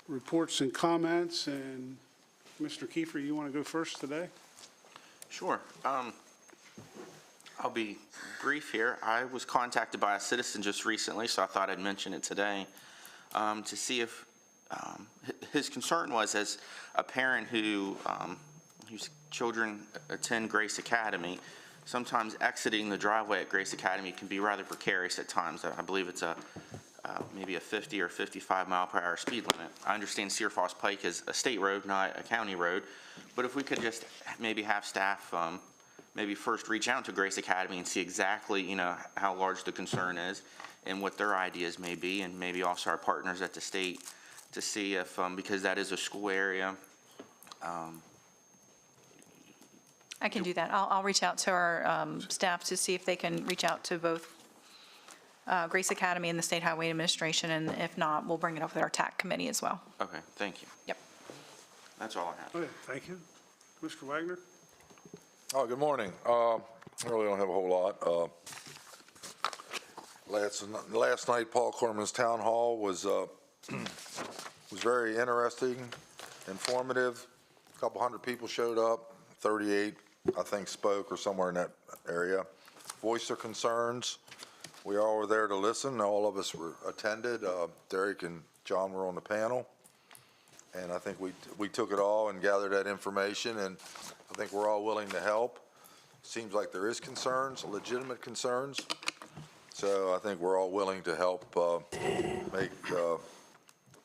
reports and comments, and Mr. Kiefer, you want to go first today? Sure. I'll be brief here. I was contacted by a citizen just recently, so I thought I'd mention it today, to see if his concern was, as a parent whose children attend Grace Academy, sometimes exiting the driveway at Grace Academy can be rather precarious at times. I believe it's maybe a 50 or 55 mile per hour speed limit. I understand Cedar Falls Pike is a state road, not a county road, but if we could just maybe have staff maybe first reach out to Grace Academy and see exactly, how large the concern is and what their ideas may be, and maybe also our partners at the state to see if, because that is a school area. I can do that. I'll reach out to our staff to see if they can reach out to both Grace Academy and the State Highway Administration, and if not, we'll bring it up with our TAC committee as well. Okay, thank you. Yep. That's all I have. Okay, thank you. Mr. Wagner? Oh, good morning. I really don't have a whole lot. Last night, Paul Corman's town hall was very interesting, informative. A couple hundred people showed up. 38, I think, spoke, or somewhere in that area. Voiced their concerns. We all were there to listen. All of us were attended. Derek and John were on the panel, and I think we took it all and gathered that information, and I think we're all willing to help. Seems like there is concerns, legitimate concerns, so I think we're all willing to help make a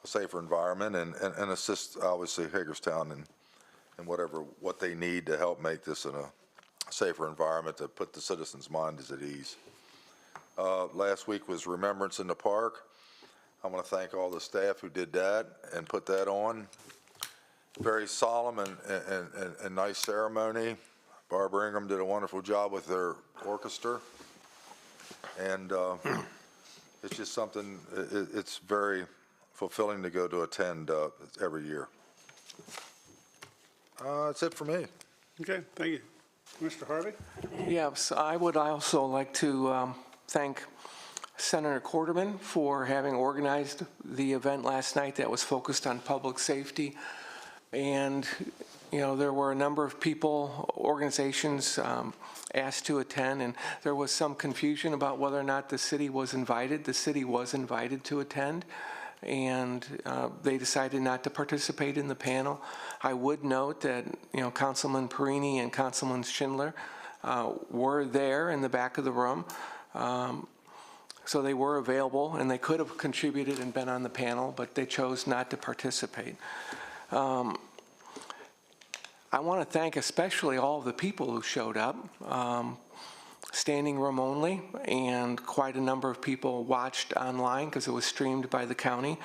safer environment and assist, obviously, Hagerstown and what they need to help make this a safer environment, to put the citizens' minds at ease. Last week was Remembrance in the Park. I want to thank all the staff who did that and put that on. Very solemn and nice ceremony. Barbara Ingram did a wonderful job with their orchestra. And it's just something, it's very fulfilling to go to attend every year. That's it for me. Okay, thank you. Mr. Harvey? Yes, I would also like to thank Senator Quarterman for having organized the event last night that was focused on public safety. And, there were a number of people, organizations asked to attend, and there was some confusion about whether or not the city was invited. The city was invited to attend, and they decided not to participate in the panel. I would note that, Councilman Perini and Councilman Schindler were there in the back of the room. So they were available, and they could have contributed and been on the panel, but they chose not to participate. I want to thank especially all of the people who showed up, standing room only, and quite a number of people watched online because it was streamed by the county.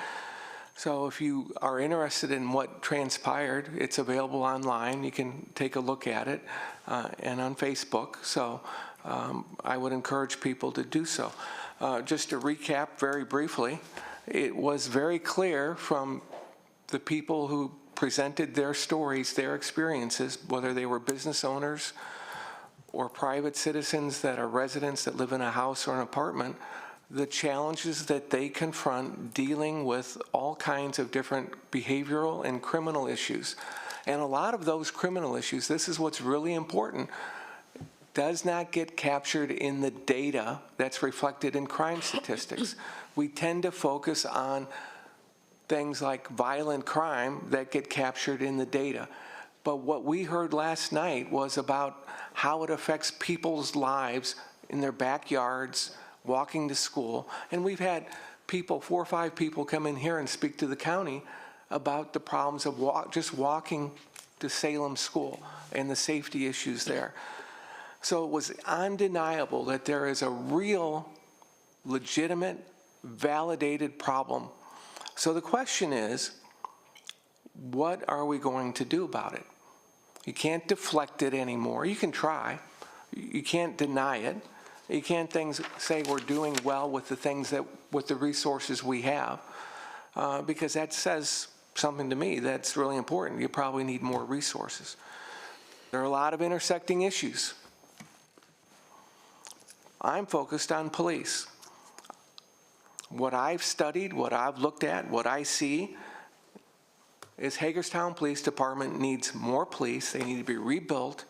So if you are interested in what transpired, it's available online. You can take a look at it and on Facebook. So I would encourage people to do so. Just to recap very briefly, it was very clear from the people who presented their stories, their experiences, whether they were business owners or private citizens that are residents that live in a house or an apartment, the challenges that they confront dealing with all kinds of different behavioral and criminal issues. And a lot of those criminal issues, this is what's really important, does not get captured in the data that's reflected in crime statistics. We tend to focus on things like violent crime that get captured in the data. But what we heard last night was about how it affects people's lives in their backyards, walking to school. And we've had people, 4 or 5 people, come in here and speak to the county about the problems of just walking to Salem School and the safety issues there. So it was undeniable that there is a real, legitimate, validated problem. So the question is, what are we going to do about it? You can't deflect it anymore. You can try. You can't deny it. You can't say we're doing well with the things with the resources we have, because that says something to me that's really important. You probably need more resources. There are a lot of intersecting issues. I'm focused on police. What I've studied, what I've looked at, what I see is Hagerstown Police Department needs more police. They need to be rebuilt.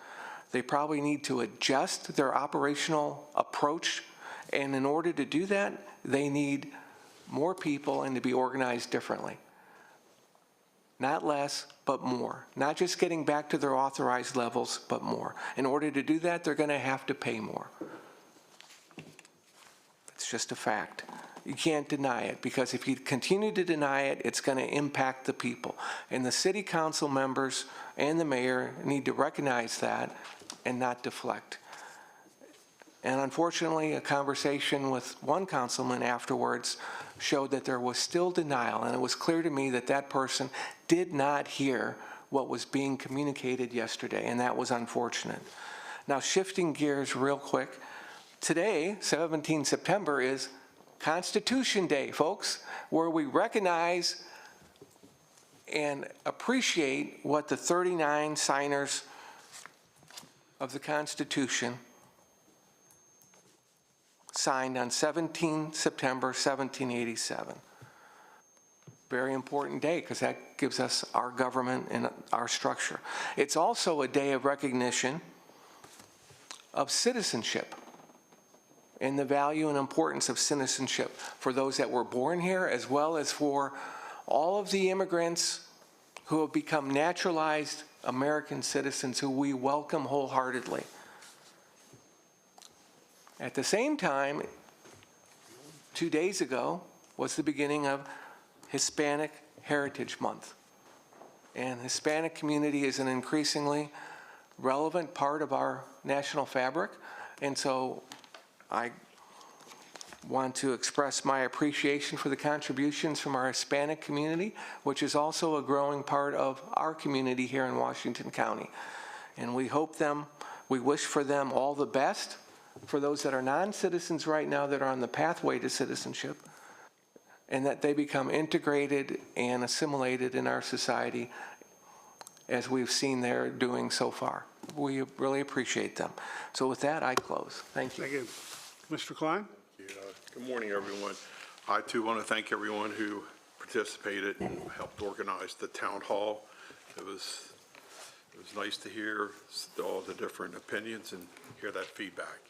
They probably need to adjust their operational approach. And in order to do that, they need more people and to be organized differently. Not less, but more. Not just getting back to their authorized levels, but more. In order to do that, they're going to have to pay more. It's just a fact. You can't deny it, because if you continue to deny it, it's going to impact the people. And the city council members and the mayor need to recognize that and not deflect. And unfortunately, a conversation with one councilman afterwards showed that there was still denial, and it was clear to me that that person did not hear what was being communicated yesterday, and that was unfortunate. Now, shifting gears real quick, today, 17 September, is Constitution Day, folks, where we recognize and appreciate what the 39 signers of the Constitution signed on 17 September 1787. Very important day, because that gives us our government and our structure. It's also a day of recognition of citizenship and the value and importance of citizenship for those that were born here, as well as for all of the immigrants who have become naturalized American citizens, who we welcome wholeheartedly. At the same time, 2 days ago was the beginning of Hispanic Heritage Month. And Hispanic community is an increasingly relevant part of our national fabric. And so I want to express my appreciation for the contributions from our Hispanic community, which is also a growing part of our community here in Washington County. And we wish for them all the best. For those that are non-citizens right now that are on the pathway to citizenship, and that they become integrated and assimilated in our society as we've seen they're doing so far. We really appreciate them. So with that, I close. Thank you. Thank you. Mr. Klein? Good morning, everyone. I, too, want to thank everyone who participated and helped organize the town hall. It was nice to hear all the different opinions and hear that feedback.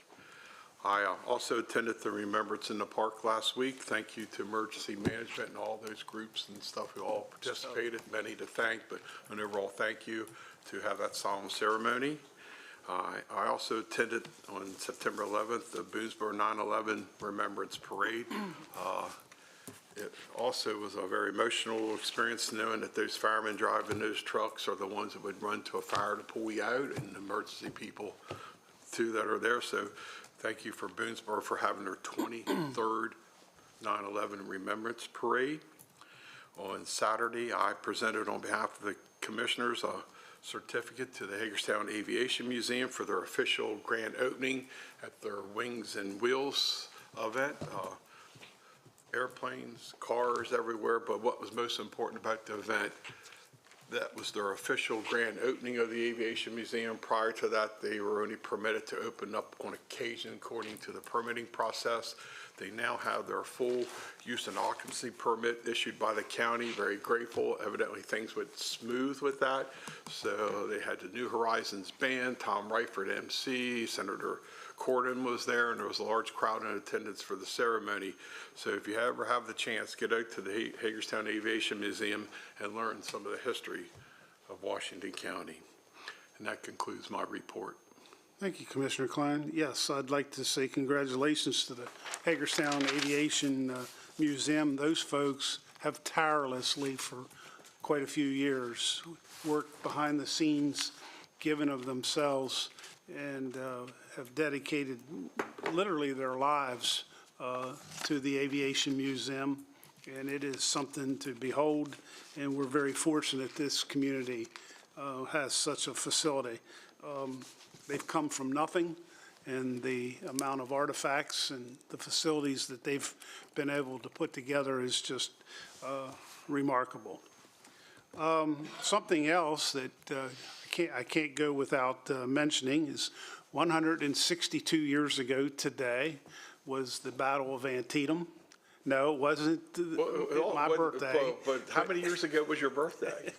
I also attended the Remembrance in the Park last week. Thank you to emergency management and all those groups and stuff who all participated. Many to thank, but an overall thank you to have that solemn ceremony. I also attended on September 11th the Boonesboro 9/11 Remembrance Parade. It also was a very emotional experience knowing that those firemen driving those trucks are the ones that would run to a fire to pull you out, and emergency people too that are there. So thank you for Boonesboro for having their 23rd 9/11 Remembrance Parade. On Saturday, I presented on behalf of the commissioners a certificate to the Hagerstown Aviation Museum for their official grand opening at their Wings and Wheels event. Airplanes, cars everywhere, but what was most important about the event, that was their official grand opening of the Aviation Museum. Prior to that, they were only permitted to open up on occasion according to the permitting process. They now have their full use and occupancy permit issued by the county. Very grateful. Evidently, things went smooth with that. So they had the New Horizons band, Tom Ryford MC, Senator Corden was there, and there was a large crowd in attendance for the ceremony. So if you ever have the chance, get out to the Hagerstown Aviation Museum and learn some of the history of Washington County. And that concludes my report. Thank you, Commissioner Klein. Yes, I'd like to say congratulations to the Hagerstown Aviation Museum. Those folks have tirelessly for quite a few years worked behind the scenes, given of themselves, and have dedicated literally their lives to the Aviation Museum. And it is something to behold, and we're very fortunate this community has such a facility. They've come from nothing, and the amount of artifacts and the facilities that they've been able to put together is just remarkable. Something else that I can't go without mentioning is 162 years ago today was the Battle of Antietam. No, it wasn't my birthday. But how many years ago was your birthday?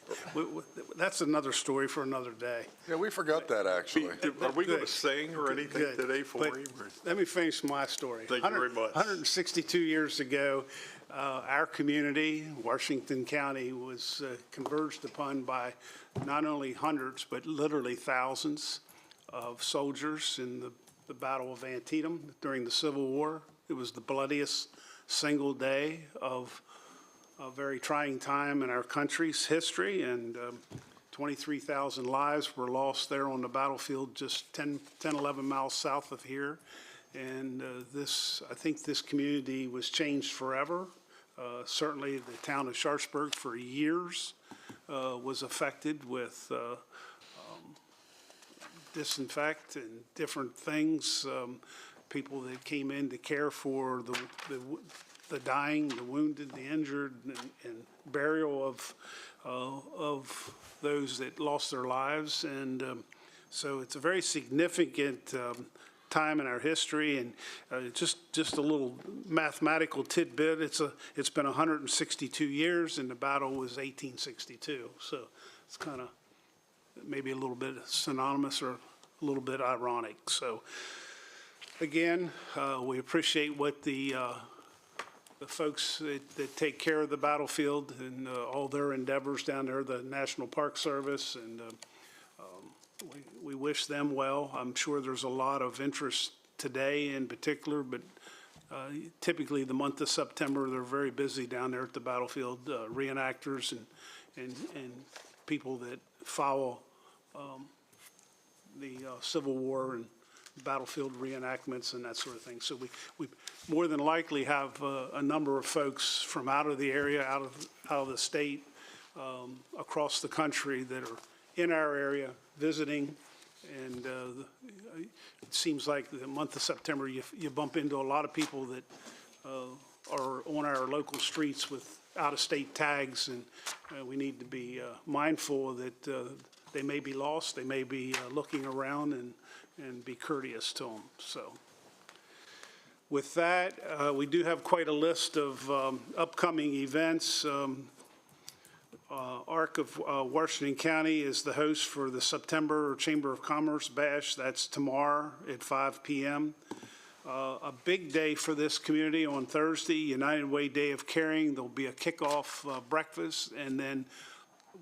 That's another story for another day. Yeah, we forgot that, actually. Are we going to Good. sing or anything Good. today for But him? let me finish my story. Thank you very much. 162 years ago, our community, Washington County, was converged upon by not only hundreds, but literally thousands of soldiers in the Battle of Antietam during the Civil War. It was the bloodiest single day of a very trying time in our country's history, and 23,000 lives were lost there on the battlefield just 10, 11 miles south of here. And I think this community was changed forever. Certainly the town of Sharpsburg for years was affected with disinfect and different things. People that came in to care for the dying, the wounded, the injured, and burial of those that lost their lives. And so it's a very significant time in our history. And just a little mathematical tidbit, it's been 162 years, and the battle was 1862. So it's kind of maybe a little bit synonymous or a little bit ironic. So again, we appreciate what the folks that take care of the battlefield and all their endeavors down there, the National Park Service, and we wish them well. I'm sure there's a lot of interest today in particular, but typically the month of September, they're very busy down there at the battlefield, reenactors and people that follow the Civil War and battlefield reenactments and that sort of thing. So we more than likely have a number of folks from out of the area, out of the state, across the country that are in our area visiting. And it seems like the month of September, you bump into a lot of people that are on our local streets with out-of-state tags, and we need to be mindful that they may be lost, they may be looking around, and be courteous to them. So with that, we do have quite a list of upcoming events. ARC of Washington County is the host for the September Chamber of Commerce Bash. That's tomorrow at 5 p.m. A big day for this community on Thursday, United Way Day of Caring. There'll be a kickoff breakfast, and then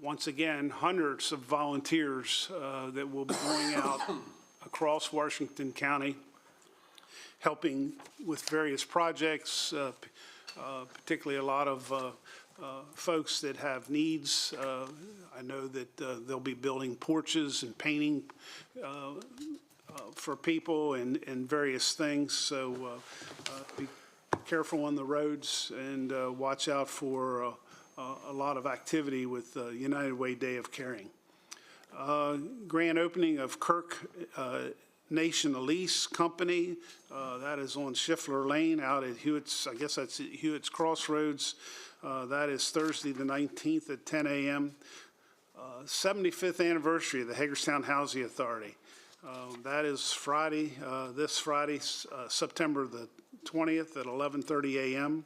once again, hundreds of volunteers that will be going out across Washington County, helping with various projects, particularly a lot of folks that have needs. I know that they'll be building porches and painting for people and various things. So be careful on the roads and watch out for a lot of activity with United Way Day of Caring. Grand opening of Kirk Nation Lease Company. That is on Schiffler Lane out at Hewitt's, I guess that's at Hewitt's Crossroads. That is Thursday the 19th at 10 a.m. 75th anniversary of the Hagerstown Housing Authority. That is Friday, this Friday, September the 20th at 11:30 a.m.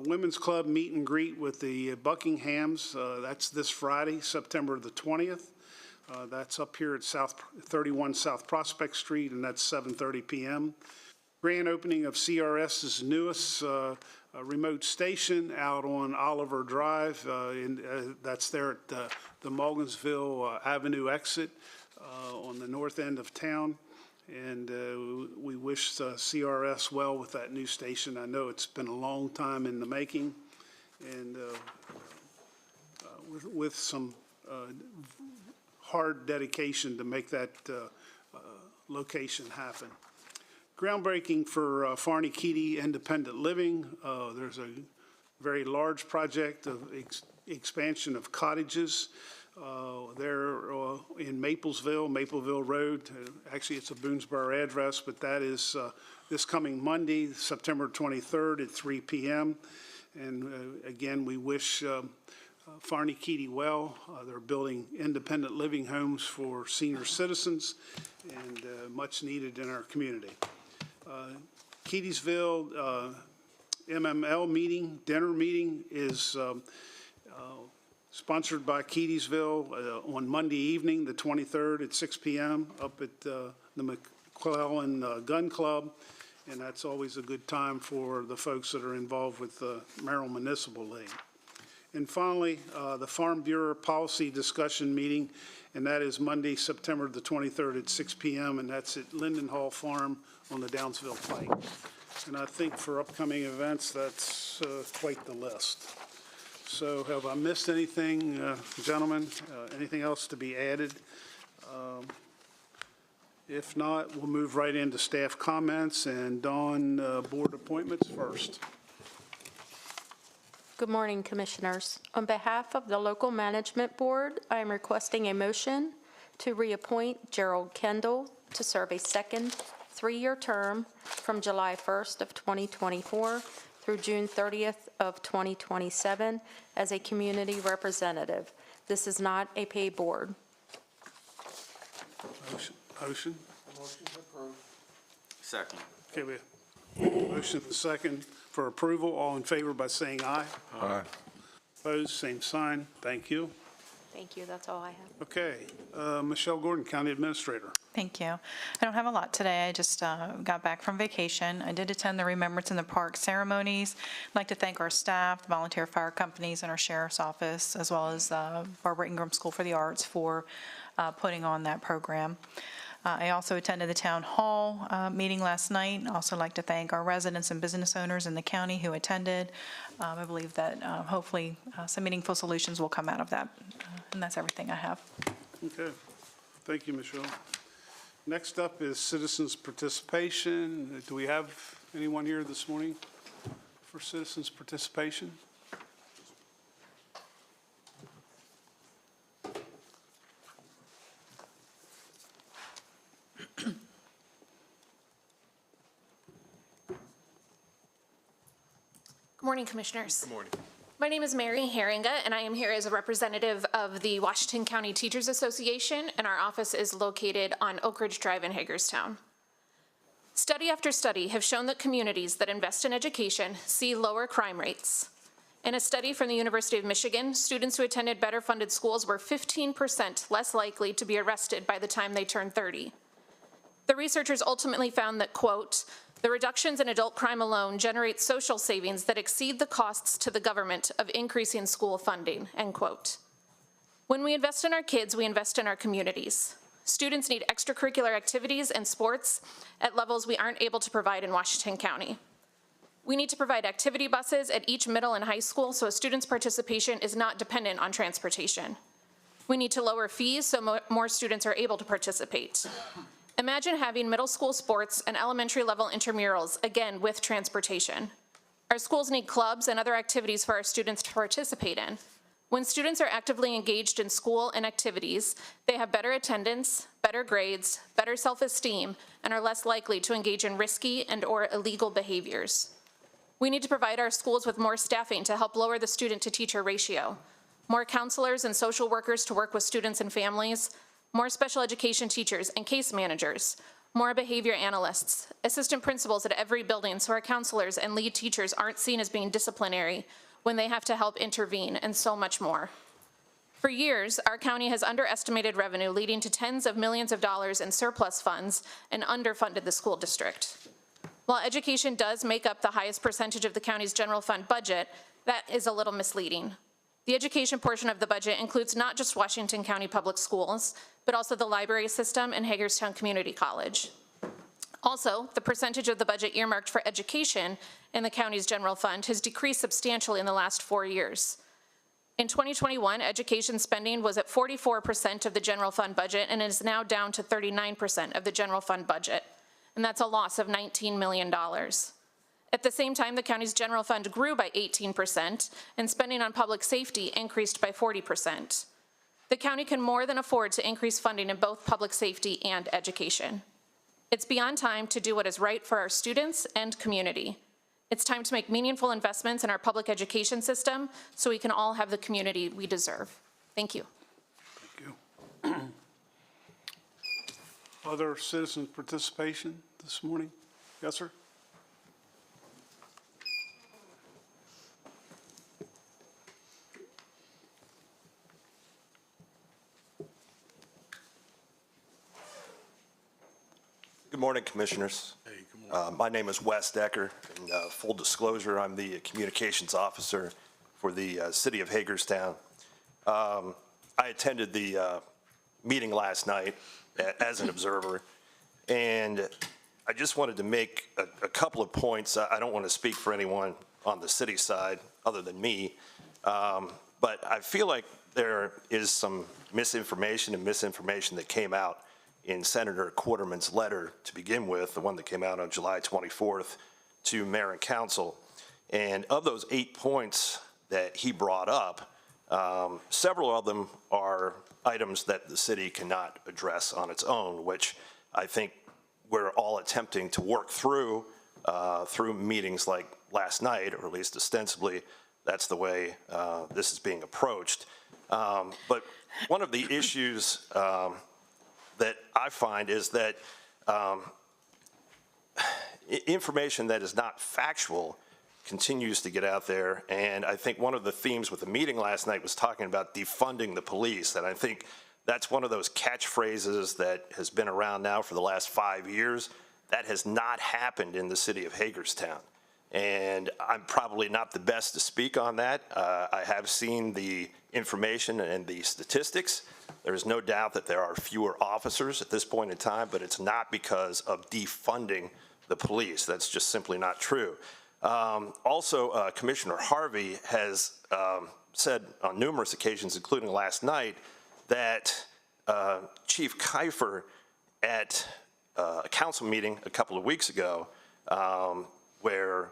Women's Club meet and greet with the Buckinghams. That's this Friday, September the 20th. That's up here at 31 South Prospect Street, and that's 7:30 p.m. Grand opening of CRS's newest remote station out on Oliver Drive. That's there at the Mulligansville Avenue exit on the north end of town. And we wish CRS well with that new station. I know it's been a long time in the making, and with some hard dedication to make that location happen. Groundbreaking for Farney Keedy Independent Living. There's a very large project of expansion of cottages there in Mapleville Road. Actually, it's a Boonesboro address, but that is this coming Monday, September 23rd at 3 p.m. And again, we wish Farney Keedy well. They're building independent living homes for senior citizens, and much needed in our community. Keedysville MML meeting, dinner meeting is sponsored by Keedysville on Monday evening, the 23rd at 6 p.m. up at the McClellan Gun Club. And that's always a good time for the folks that are involved with the Maryland Municipal League. And finally, the Farm Bureau Policy Discussion Meeting, and that is Monday, September the 23rd at 6 p.m., and that's at Linden Hall Farm on the Downsville Pike. And I think for upcoming events, that's quite the list. So have I missed anything, gentlemen? Anything else to be added? If not, we'll move right into staff comments, and Dawn, board appointments first. Good morning, Commissioners. On behalf of the Local Management Board, I am requesting a motion to reappoint Gerald Kendall to serve a second three-year term from July 1st of 2024 through June 30th of 2027 as a community representative. This is not a paid board. Motion? Second. Okay, we have motion and second for approval. All in favor by saying aye. Aye. Opposed, same sign. Thank you. Thank you, that's all I have. Okay, Michelle Gordon, County Administrator. Thank you. I don't have a lot today. I just got back from vacation. I did attend the Remembrance in the Park ceremonies. I'd like to thank our staff, the volunteer fire companies, and our sheriff's office, as well as Barbara Ingram School for the Arts for putting on that program. I also attended the town hall meeting last night. I'd also like to thank our residents and business owners in the county who attended. I believe that hopefully some meaningful solutions will come out of that. And that's everything I have. Okay, thank you, Michelle. Next up is citizens' participation. Do we have anyone here this morning for citizens' participation? Good morning, Commissioners. Good morning. My name is Mary Herringa, and I am here as a representative of the Washington County Teachers Association, and our office is located on Oak Ridge Drive in Hagerstown. Study after study have shown that communities that invest in education see lower crime rates. In a study from the University of Michigan, students who attended better-funded schools were 15% less likely to be arrested by the time they turned 30. The researchers ultimately found that, quote, "The reductions in adult crime alone generate social savings that exceed the costs to the government of increasing school funding," end quote. When we invest in our kids, we invest in our communities. Students need extracurricular activities and sports at levels we aren't able to provide in Washington County. We need to provide activity buses at each middle and high school so a student's participation is not dependent on transportation. We need to lower fees so more students are able to participate. Imagine having middle school sports and elementary level intramurals, again with transportation. Our schools need clubs and other activities for our students to participate in. When students are actively engaged in school and activities, they have better attendance, better grades, better self-esteem, and are less likely to engage in risky and or illegal behaviors. We need to provide our schools with more staffing to help lower the student-to-teacher ratio, more counselors and social workers to work with students and families, more special education teachers and case managers, more behavior analysts, assistant principals at every building so our counselors and lead teachers aren't seen as being disciplinary when they have to help intervene, and so much more. For years, our county has underestimated revenue, leading to tens of millions of dollars in surplus funds and underfunded the school district. While education does make up the highest percentage of the county's general fund budget, that is a little misleading. The education portion of the budget includes not just Washington County Public Schools, but also the library system and Hagerstown Community College. Also, the percentage of the budget earmarked for education in the county's general fund has decreased substantially in the last 4 years. In 2021, education spending was at 44% of the general fund budget and is now down to 39% of the general fund budget, and that's a loss of $19 million. At the same time, the county's general fund grew by 18%, and spending on public safety increased by 40%. The county can more than afford to increase funding in both public safety and education. It's beyond time to do what is right for our students and community. It's time to make meaningful investments in our public education system so we can all have the community we deserve. Thank you. Thank you. Other citizens' participation this morning? Yes, sir? Good morning, Commissioners. Hey, good morning. My name is Wes Decker, and full disclosure, I'm the Communications Officer for the City of Hagerstown. I attended the meeting last night as an observer, and I just wanted to make a couple of points. I don't want to speak for anyone on the city side other than me, but I feel like there is some misinformation that came out in Senator Quarterman's letter to begin with, the one that came out on July 24th to Mayor and Council. And of those 8 points that he brought up, several of them are items that the city cannot address on its own, which I think we're all attempting to work through meetings like last night, or at least ostensibly that's the way this is being approached. But one of the issues that I find is that information that is not factual continues to get out there. And I think one of the themes with the meeting last night was talking about defunding the police. And I think that's one of those catchphrases that has been around now for the last 5 years. That has not happened in the city of Hagerstown. And I'm probably not the best to speak on that. I have seen the information and the statistics. There is no doubt that there are fewer officers at this point in time, but it's not because of defunding the police. That's just simply not true. Also, Commissioner Harvey has said on numerous occasions, including last night, that Chief Kiefer at a council meeting a couple of weeks ago, where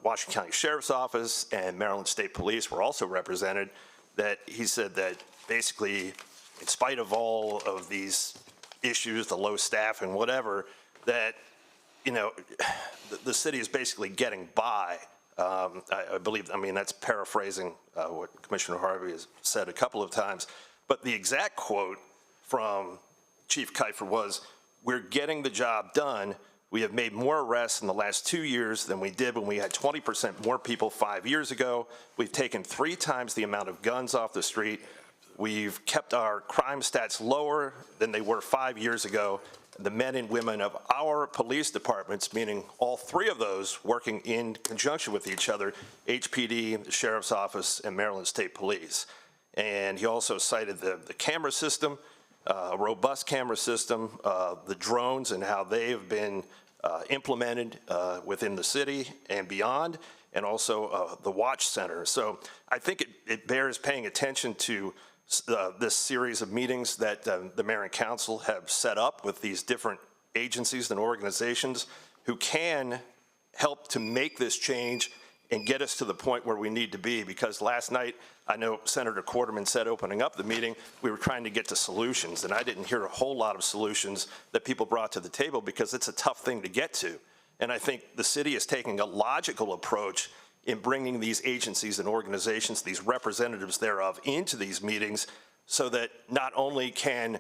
Washington County Sheriff's Office and Maryland State Police were also represented, that he said that basically, in spite of all of these issues, the low staff and whatever, that, you know, the city is basically getting by. I believe, I mean, that's paraphrasing what Commissioner Harvey has said a couple of times, but the exact quote from Chief Kiefer was, "We're getting the job done. We have made more arrests in the last 2 years than we did when we had 20% more people 5 years ago. We've taken 3 times the amount of guns off the street. We've kept our crime stats lower than they were 5 years ago. The men and women of our police departments," meaning all 3 of those working in conjunction with each other, HPD, the Sheriff's Office, and Maryland State Police. And he also cited the camera system, a robust camera system, the drones and how they have been implemented within the city and beyond, and also the watch center. So I think it bears paying attention to this series of meetings that the mayor and council have set up with these different agencies and organizations who can help to make this change and get us to the point where we need to be. Because last night, I know Senator Quarterman said opening up the meeting, we were trying to get to solutions, and I didn't hear a whole lot of solutions that people brought to the table because it's a tough thing to get to. And I think the city is taking a logical approach in bringing these agencies and organizations, these representatives thereof, into these meetings so that not only can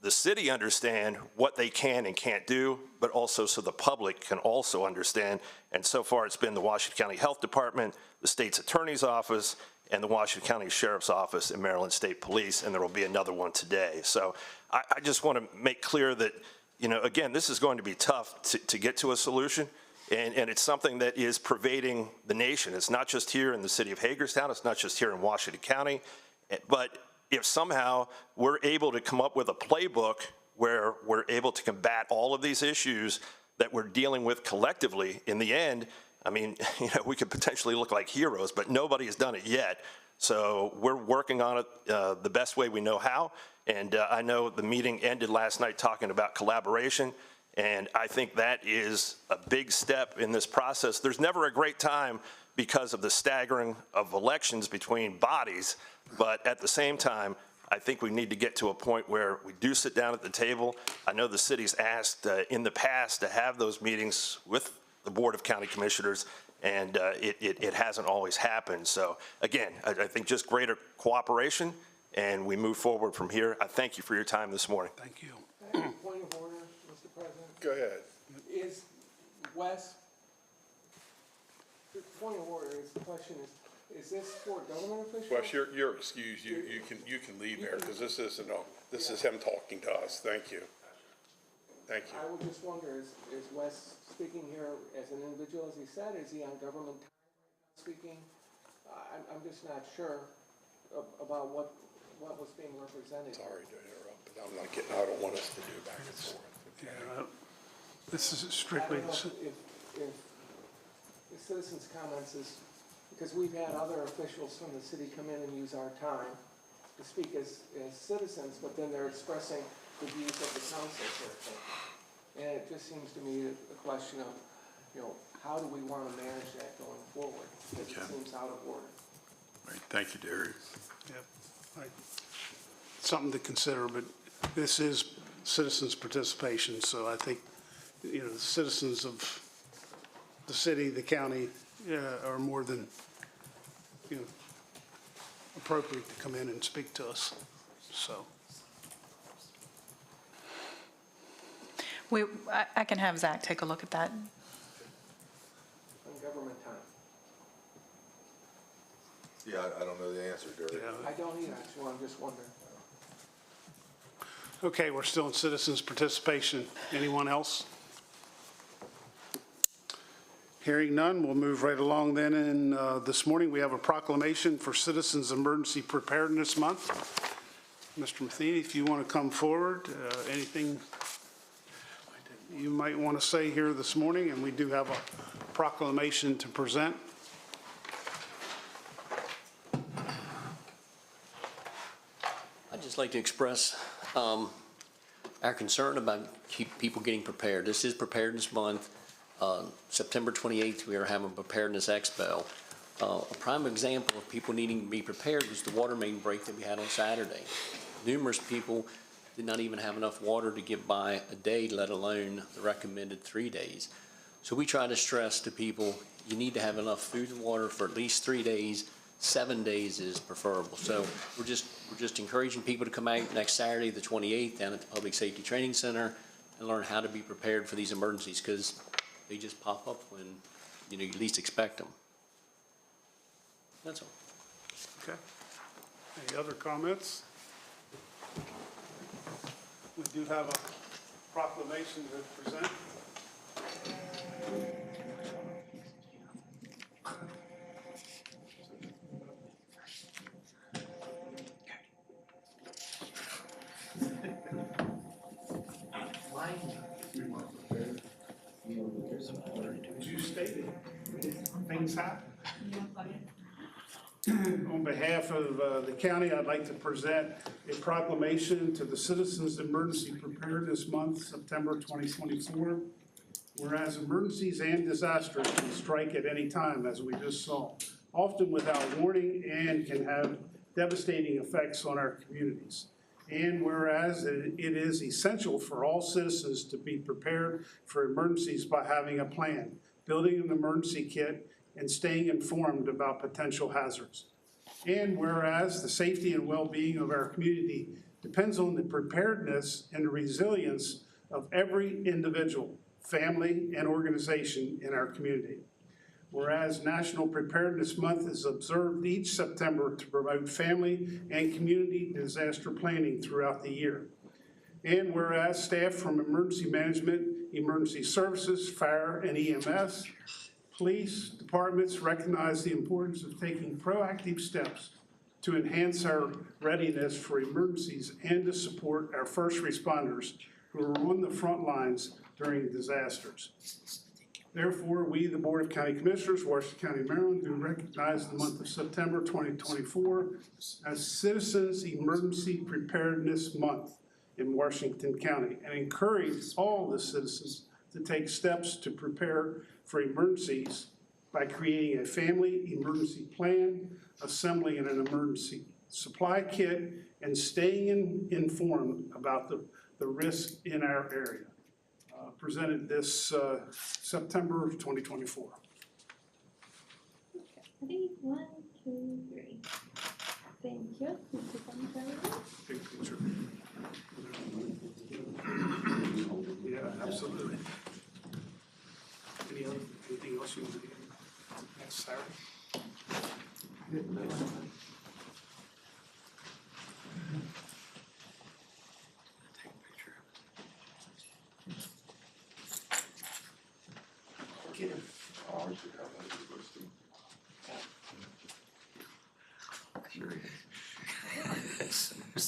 the city understand what they can and can't do, but also so the public can also understand. And so far, it's been the Washington County Health Department, the state's attorney's office, and the Washington County Sheriff's Office and Maryland State Police, and there will be another one today. So I just want to make clear that, you know, again, this is going to be tough to get to a solution, and it's something that is pervading the nation. It's not just here in the city of Hagerstown, it's not just here in Washington County, but if somehow we're able to come up with a playbook where we're able to combat all of these issues that we're dealing with collectively, in the end, I mean, you know, we could potentially look like heroes, but nobody has done it yet. So we're working on it the best way we know how. And I know the meeting ended last night talking about collaboration, and I think that is a big step in this process. There's never a great time because of the staggering of elections between bodies, but at the same time, I think we need to get to a point where we do sit down at the table. I know the city's asked in the past to have those meetings with the Board of County Commissioners, and it hasn't always happened. So again, I think just greater cooperation, and we move forward from here. I thank you for your time this morning. Thank you. Point of order, Mr. President. Go ahead. Is Wes, the point of order is, the question is this for government officials? Wes, you're excused. You can leave there, because this is him talking to us. Thank you. Thank you. I would just wonder, is Wes speaking here as an individual, as he said, is he on government time right now speaking? I'm just not sure about what was being represented. Sorry to interrupt, but I don't want us to do back and forth. Yeah, this is I strictly, don't know if the citizens' comments is, because we've had other officials from the city come in and use our time to speak as citizens, but then they're expressing the views of the council sort of thing. And it just seems to me a question of, how do we want to manage that going forward? Because it Okay. seems out of order. All right, thank you, Derek. something to consider, but this is citizens' participation, so I think, the citizens of the city, the county, are more than, appropriate to come in and speak to us, so. I can have Zach take a look at that. On government time. Yeah, I don't know the answer, Derek. Yeah. I don't either, so I'm just wondering. Okay, we're still in citizens' participation. Anyone else? Hearing none, we'll move right along then. And this morning, we have a proclamation for Citizens Emergency Preparedness Month. Mr. Matheny, if you want to come forward, anything you might want to say here this morning, and we do have a proclamation to present. I'd just like to express our concern about people getting prepared. This is Preparedness Month. September 28th, we are having Preparedness Expo. A prime example of people needing to be prepared was the water main break that we had on Saturday. Numerous people did not even have enough water to get by a day, let alone the recommended 3 days. So we try to stress to people, you need to have enough food and water for at least 3 days. 7 days is preferable. So we're just encouraging people to come out next Saturday, the 28th, down at the Public Safety Training Center and learn how to be prepared for these emergencies, because they just pop up when you least expect them. That's all. Okay. Any other comments? We do have a proclamation to present. You stated, things happen. On behalf of the county, I'd like to present a proclamation to the Citizens Emergency Preparedness Month, September 2024. Whereas emergencies and disasters can strike at any time, as we just saw, often without warning, and can have devastating effects on our communities. And whereas it is essential for all citizens to be prepared for emergencies by having a plan, building an emergency kit, and staying informed about potential hazards. And whereas the safety and well-being of our community depends on the preparedness and the resilience of every individual, family, and organization in our community. Whereas National Preparedness Month is observed each September to promote family and community disaster planning throughout the year. And whereas staff from emergency management, emergency services, fire, and EMS, police departments recognize the importance of taking proactive steps to enhance our readiness for emergencies and to support our first responders who are on the front lines during disasters. Therefore, we, the Board of County Commissioners, Washington County, Maryland, do recognize the month of September 2024 as Citizens Emergency Preparedness Month in Washington County, and encourage all the citizens to take steps to prepare for emergencies by creating a family emergency plan, assembling an emergency supply kit, and staying informed about the risk in our area. Presented this September of 2024. Ready? 1, 2, 3. Thank you. Big picture. Yeah, absolutely. Anything else you want to do? Yes, Sarah? Take a picture.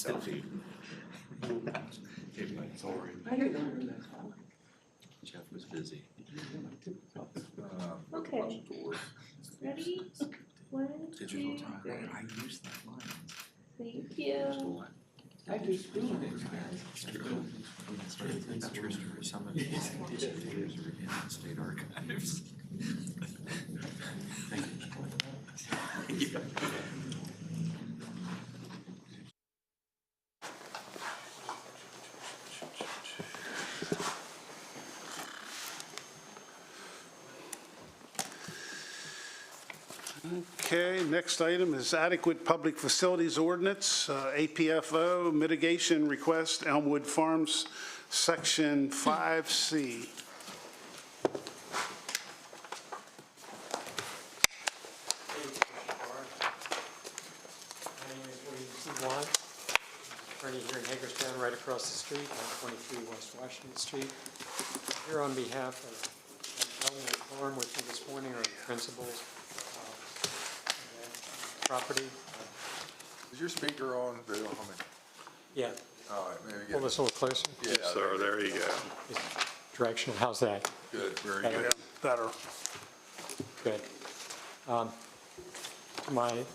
Selfie. Sorry. Jeff was busy. Okay. Ready? 1, 2, 3. I used that line. Thank you. I just True. That's true story. Some of these disappears are in the state archives. Thank you. Okay, next item is adequate public facilities ordinance, APFO mitigation request, Elmwood Farms, Section 5C. My name is William C. Blunt, attorney here in Hagerstown, right across the street, on 23 West Washington Street. Here on behalf of Elmwood Farm, with me this morning are the principals of that property. Is your speaker on, Bill? Yeah, All right, maybe pull get, this a little closer. yeah, Sir, there you go. Direction, how's that? good. Very Better? good. Better. Good. To my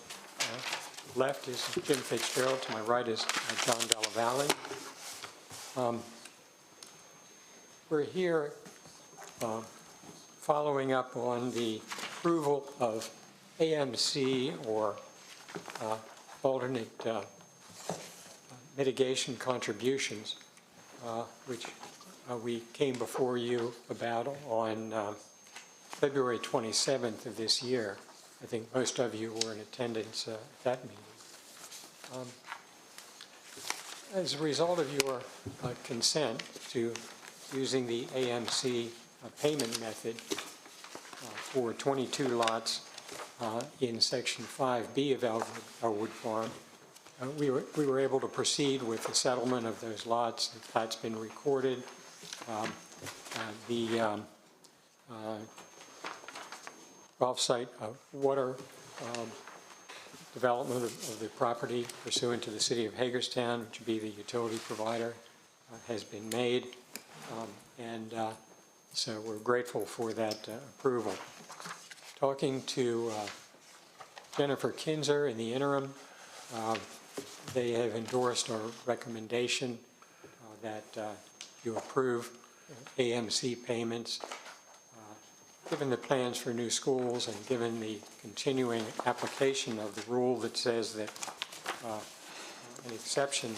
left is Jim Fitzgerald, to my right is John Della Valle. We're here following up on the approval of AMC, or alternate mitigation contributions, which we came before you about on February 27th of this year. I think most of you were in attendance at that meeting. As a result of your consent to using the AMC payment method for 22 lots in Section 5B of Elmwood Farm, we were able to proceed with the settlement of those lots. The plat's been recorded. The off-site water development of the property pursuant to the City of Hagerstown, which would be the utility provider, has been made. So we're grateful for that approval. Talking to Jennifer Kinzer in the interim, they have endorsed our recommendation that you approve AMC payments. Given the plans for new schools and given the continuing application of the rule that says that an exception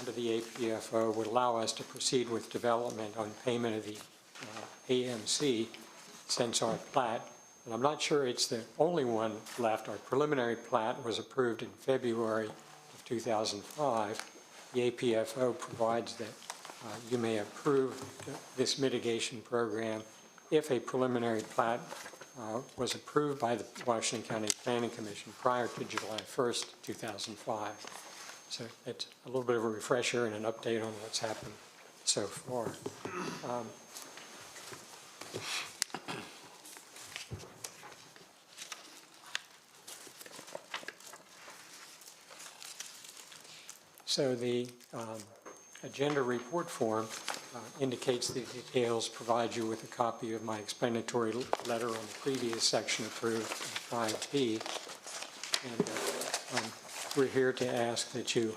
under the APFO would allow us to proceed with development on payment of the AMC since our plat, and I'm not sure it's the only one left. Our preliminary plat was approved in February of 2005. The APFO provides that you may approve this mitigation program if a preliminary plat was approved by the Washington County Planning Commission prior to July 1st, 2005. So it's a little bit of a refresher and an update on what's happened so far. So the agenda report form indicates the details, provides you with a copy of my explanatory letter on the previous section approved, 5B. And we're here to ask that you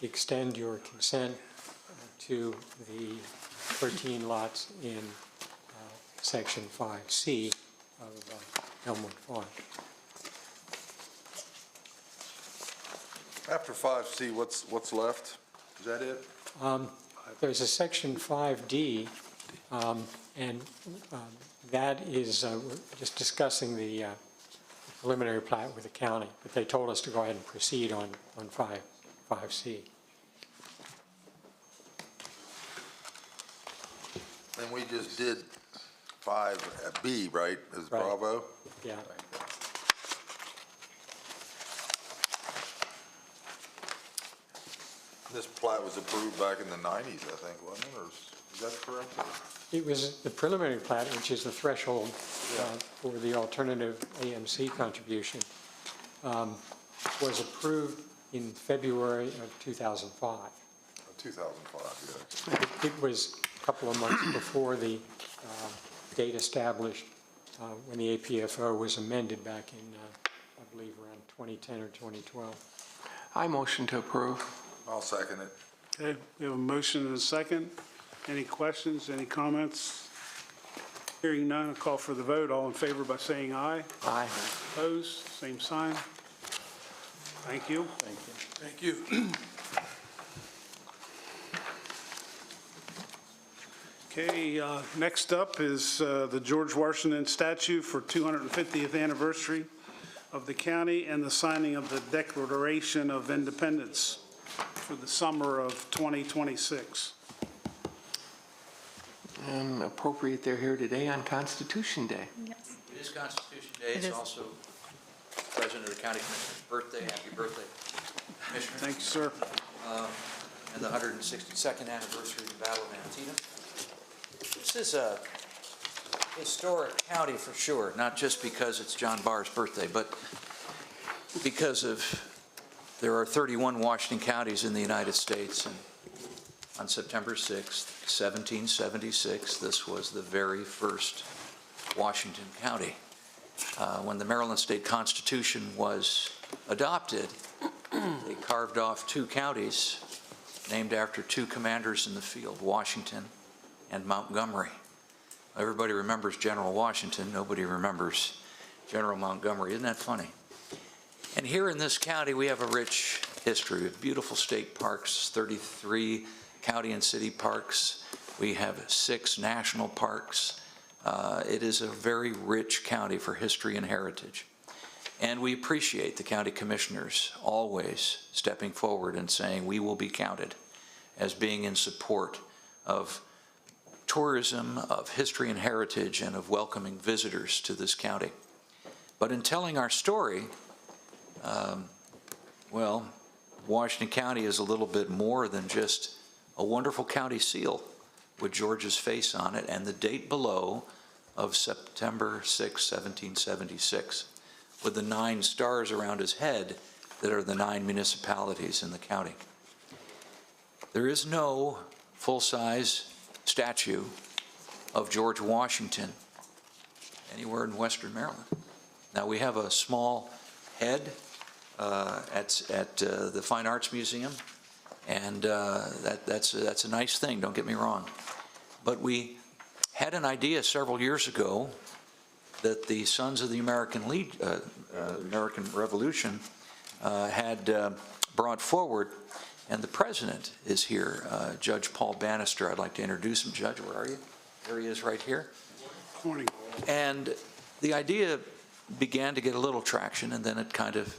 extend your consent to the 13 lots in Section 5C of Elmwood Farm. After 5C, what's left? Is that it? There's a Section 5D, and that is just discussing the preliminary plat with the county, but they told us to go ahead and proceed on 5C. And we just did 5B, right, as Right. Bravo? Yeah. This plat was approved back in the 90s, I think, wasn't it, or is that correct? It was the preliminary plat, which is the threshold for the alternative AMC contribution, was approved in February of 2005. 2005, yeah. It was a couple of months before the date established when the APFO was amended back in, I believe, around 2010 or 2012. I motion to approve. I'll second it. Okay, we have a motion and a second. Any questions, any comments? Hearing none, I'll call for the vote. All in favor by saying aye. Aye. Opposed, same sign. Thank you. Thank you. Thank you. Okay, next up is the George Washington statue for 250th anniversary of the county and the signing of the Declaration of Independence for the summer of 2026. And appropriate they're here today on Constitution Day. Yes. It is Constitution Day. It It's is. also President of the County Commissioner's birthday. Happy birthday, Commissioner. Thank you, sir. And the 162nd anniversary of the Battle of Antietam. This is a historic county for sure, not just because it's John Barr's birthday, but because there are 31 Washington counties in the United States, and on September 6th, 1776, this was the very first Washington county. When the Maryland State Constitution was adopted, they carved off 2 counties named after 2 commanders in the field, Washington and Montgomery. Everybody remembers General Washington. Nobody remembers General Montgomery. Isn't that funny? And here in this county, we have a rich history with beautiful state parks, 33 county and city parks. We have 6 national parks. It is a very rich county for history and heritage. And we appreciate the county commissioners always stepping forward and saying we will be counted as being in support of tourism, of history and heritage, and of welcoming visitors to this county. But in telling our story, well, Washington County is a little bit more than just a wonderful county seal with George's face on it and the date below of September 6, 1776, with the 9 stars around his head that are the 9 municipalities in the county. There is no full-size statue of George Washington anywhere in Western Maryland. Now, we have a small head at the Fine Arts Museum, and that's a nice thing, don't get me wrong. But we had an idea several years ago that the Sons of the American Revolution had brought forward, and the president is here, Judge Paul Bannister. I'd like to introduce him. Judge, where are you? There he is right here. Morning. And the idea began to get a little traction, and then it kind of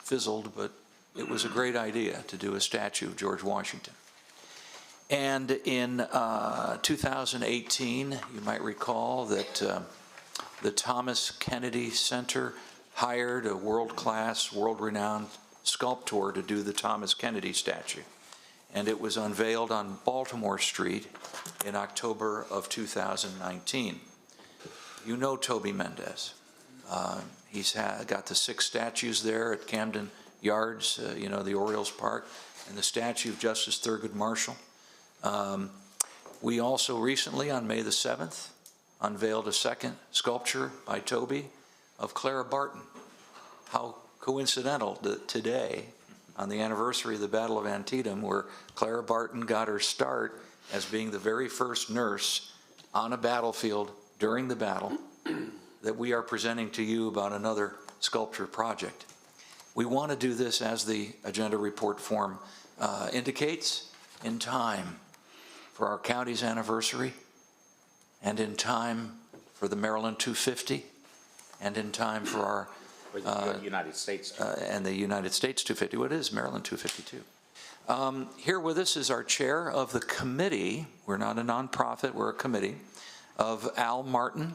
fizzled, but it was a great idea to do a statue of George Washington. And in 2018, you might recall that the Thomas Kennedy Center hired a world-class, world-renowned sculptor to do the Thomas Kennedy statue. And it was unveiled on Baltimore Street in October of 2019. You know Toby Mendez. He's got the 6 statues there at Camden Yards, the Orioles Park, and the statue of Justice Thurgood Marshall. We also recently, on May the 7th, unveiled a 2nd sculpture by Toby of Clara Barton. How coincidental that today, on the anniversary of the Battle of Antietam, where Clara Barton got her start as being the very first nurse on a battlefield during the battle, that we are presenting to you about another sculpture project. We want to do this, as the agenda report form indicates, in time for our county's anniversary, and in time for the Maryland 250, and in time for our United States. and the United States 250. What is Maryland 252? Here with us is our chair of the committee. We're not a nonprofit, we're a committee, of Al Martin,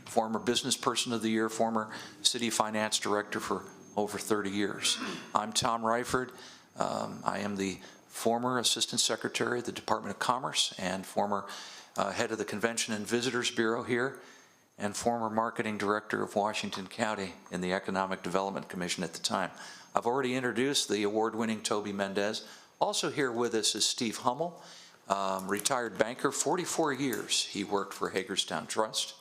former Business Person of the Year, former City Finance Director for over 30 years. I'm Tom Ryford. I am the former Assistant Secretary of the Department of Commerce and former head of the Convention and Visitors Bureau here. and former marketing director of Washington County in the Economic Development Commission at the time. I've already introduced the award-winning Toby Mendez. Also here with us is Steve Hummel, retired banker, 44 years he worked for Hagerstown Trust.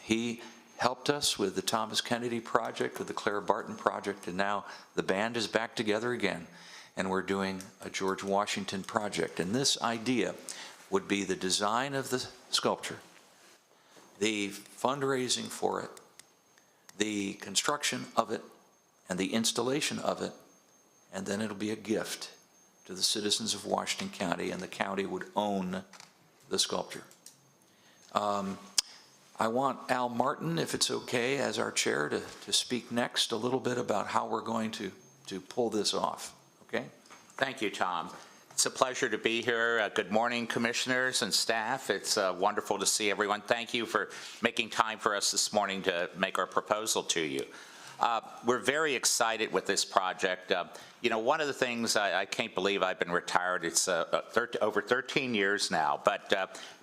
He helped us with the Thomas Kennedy project, with the Clara Barton project, and now the band is back together again, and we're doing a George Washington project. And this idea would be the design of the sculpture, the fundraising for it, the construction of it, and the installation of it, and then it'll be a gift to the citizens of Washington County, and the county would own the sculpture. I want Al Martin, if it's okay, as our chair, to speak next a little bit about how we're going to pull this off, okay? Thank you, Tom. It's a pleasure to be here. Good morning, commissioners and staff. It's wonderful to see everyone. Thank you for making time for us this morning to make our proposal to you. We're very excited with this project. You know, one of the things, I can't believe I've been retired. It's over 13 years now, but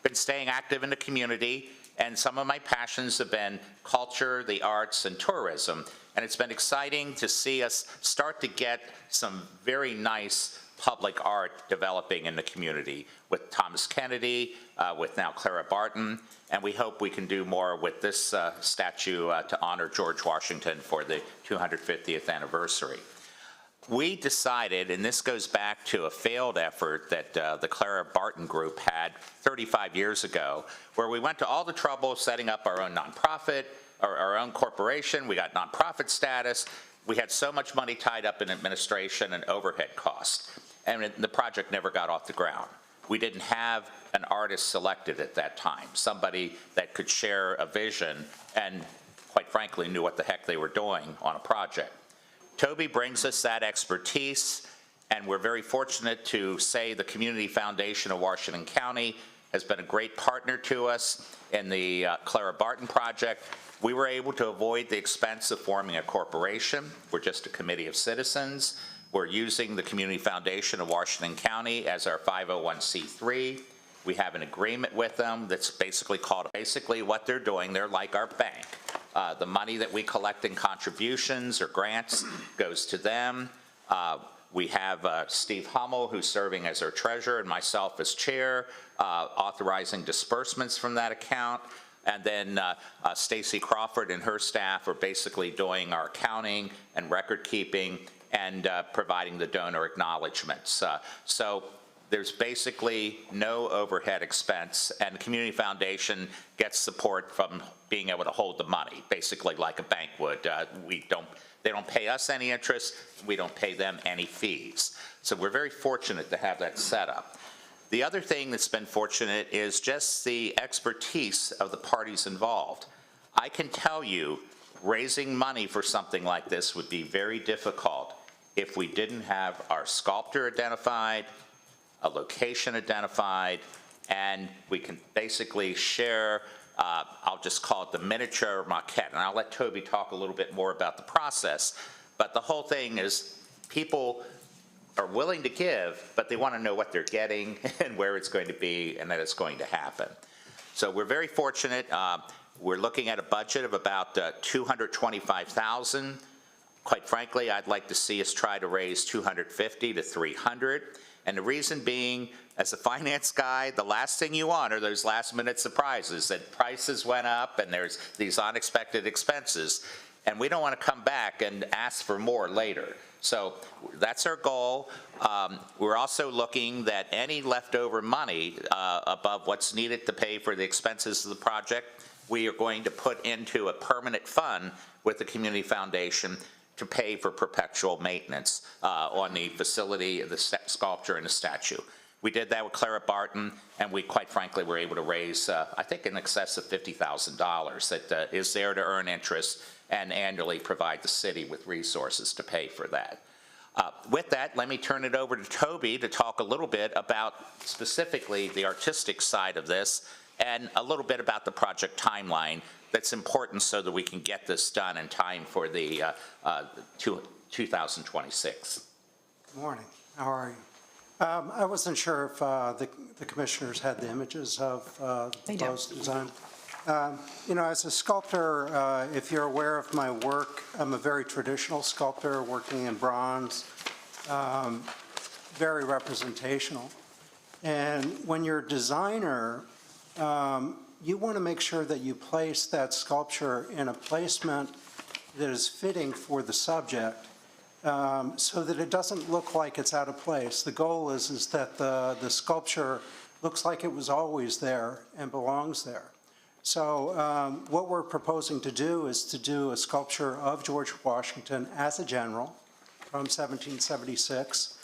been staying active in the community, and some of my passions have been culture, the arts, and tourism. And it's been exciting to see us start to get some very nice public art developing in the community with Thomas Kennedy, with now Clara Barton, and we hope we can do more with this statue to honor George Washington for the 250th anniversary. We decided, and this goes back to a failed effort that the Clara Barton Group had 35 years ago, where we went to all the trouble setting up our own nonprofit, or our own corporation. We got nonprofit status. We had so much money tied up in administration and overhead costs, and the project never got off the ground. We didn't have an artist selected at that time, somebody that could share a vision and, quite frankly, knew what the heck they were doing on a project. Toby brings us that expertise, and we're very fortunate to say the Community Foundation of Washington County has been a great partner to us in the Clara Barton project. We were able to avoid the expense of forming a corporation. We're just a committee of citizens. We're using the Community Foundation of Washington County as our 501c3. We have an agreement with them that's basically called, what they're doing, they're like our bank. The money that we collect in contributions or grants goes to them. We have Steve Hummel, who's serving as our treasurer, and myself as chair, authorizing disbursements from that account. And then Stacy Crawford and her staff are basically doing our accounting and record keeping and providing the donor acknowledgments. So there's basically no overhead expense, and the Community Foundation gets support from being able to hold the money, basically like a bank would. They don't pay us any interest, we don't pay them any fees. So we're very fortunate to have that set up. The other thing that's been fortunate is just the expertise of the parties involved. I can tell you, raising money for something like this would be very difficult if we didn't have our sculptor identified, a location identified, and we can basically share, I'll just call it the miniature maquette, and I'll let Toby talk a little bit more about the process, but the whole thing is people are willing to give, but they want to know what they're getting and where it's going to be and that it's going to happen. So we're very fortunate. We're looking at a budget of about $225,000. Quite frankly, I'd like to see us try to raise $250 to $300. And the reason being, as a finance guy, the last thing you want are those last-minute surprises that prices went up and there's these unexpected expenses. And we don't want to come back and ask for more later. So that's our goal. We're also looking that any leftover money above what's needed to pay for the expenses of the project, we are going to put into a permanent fund with the Community Foundation to pay for perpetual maintenance on the facility, the sculpture, and the statue. We did that with Clara Barton, and we, quite frankly, were able to raise, I think, in excess of $50,000 that is there to earn interest and annually provide the city with resources to pay for that. With that, let me turn it over to Toby to talk a little bit about specifically the artistic side of this and a little bit about the project timeline that's important so that we can get this done in time for the 2026. Good morning. How are you? I wasn't sure if the commissioners had the images of the proposed design. As a sculptor, if you're aware of my work, I'm a very traditional sculptor working in bronze, very representational. And when you're a designer, you want to make sure that you place that sculpture in a placement that is fitting for the subject, so that it doesn't look like it's out of place. The goal is that the sculpture looks like it was always there and belongs there. So what we're proposing to do is to do a sculpture of George Washington as a general from 1776,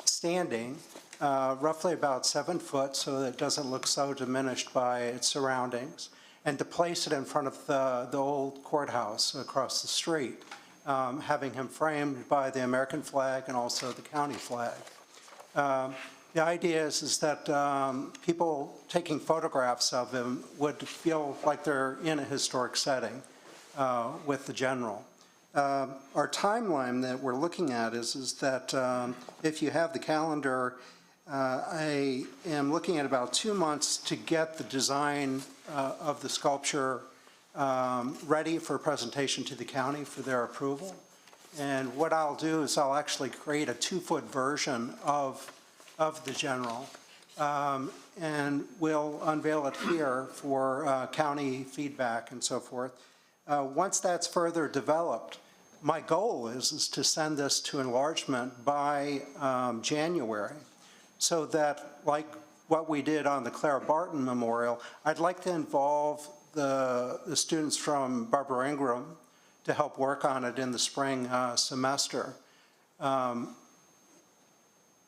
standing, roughly about 7 foot, so that it doesn't look so diminished by its surroundings, and to place it in front of the old courthouse across the street, having him framed by the American flag and also the county flag. The idea is that people taking photographs of him would feel like they're in a historic setting with the general. Our timeline that we're looking at is that if you have the calendar, I am looking at about 2 months to get the design of the sculpture ready for presentation to the county for their approval. And what I'll do is I'll actually create a 2-foot version of the general, and we'll unveil it here for county feedback and so forth. Once that's further developed, my goal is to send this to enlargement by January, so that, like what we did on the Clara Barton Memorial, I'd like to involve the students from Barbara Ingram to help work on it in the spring semester.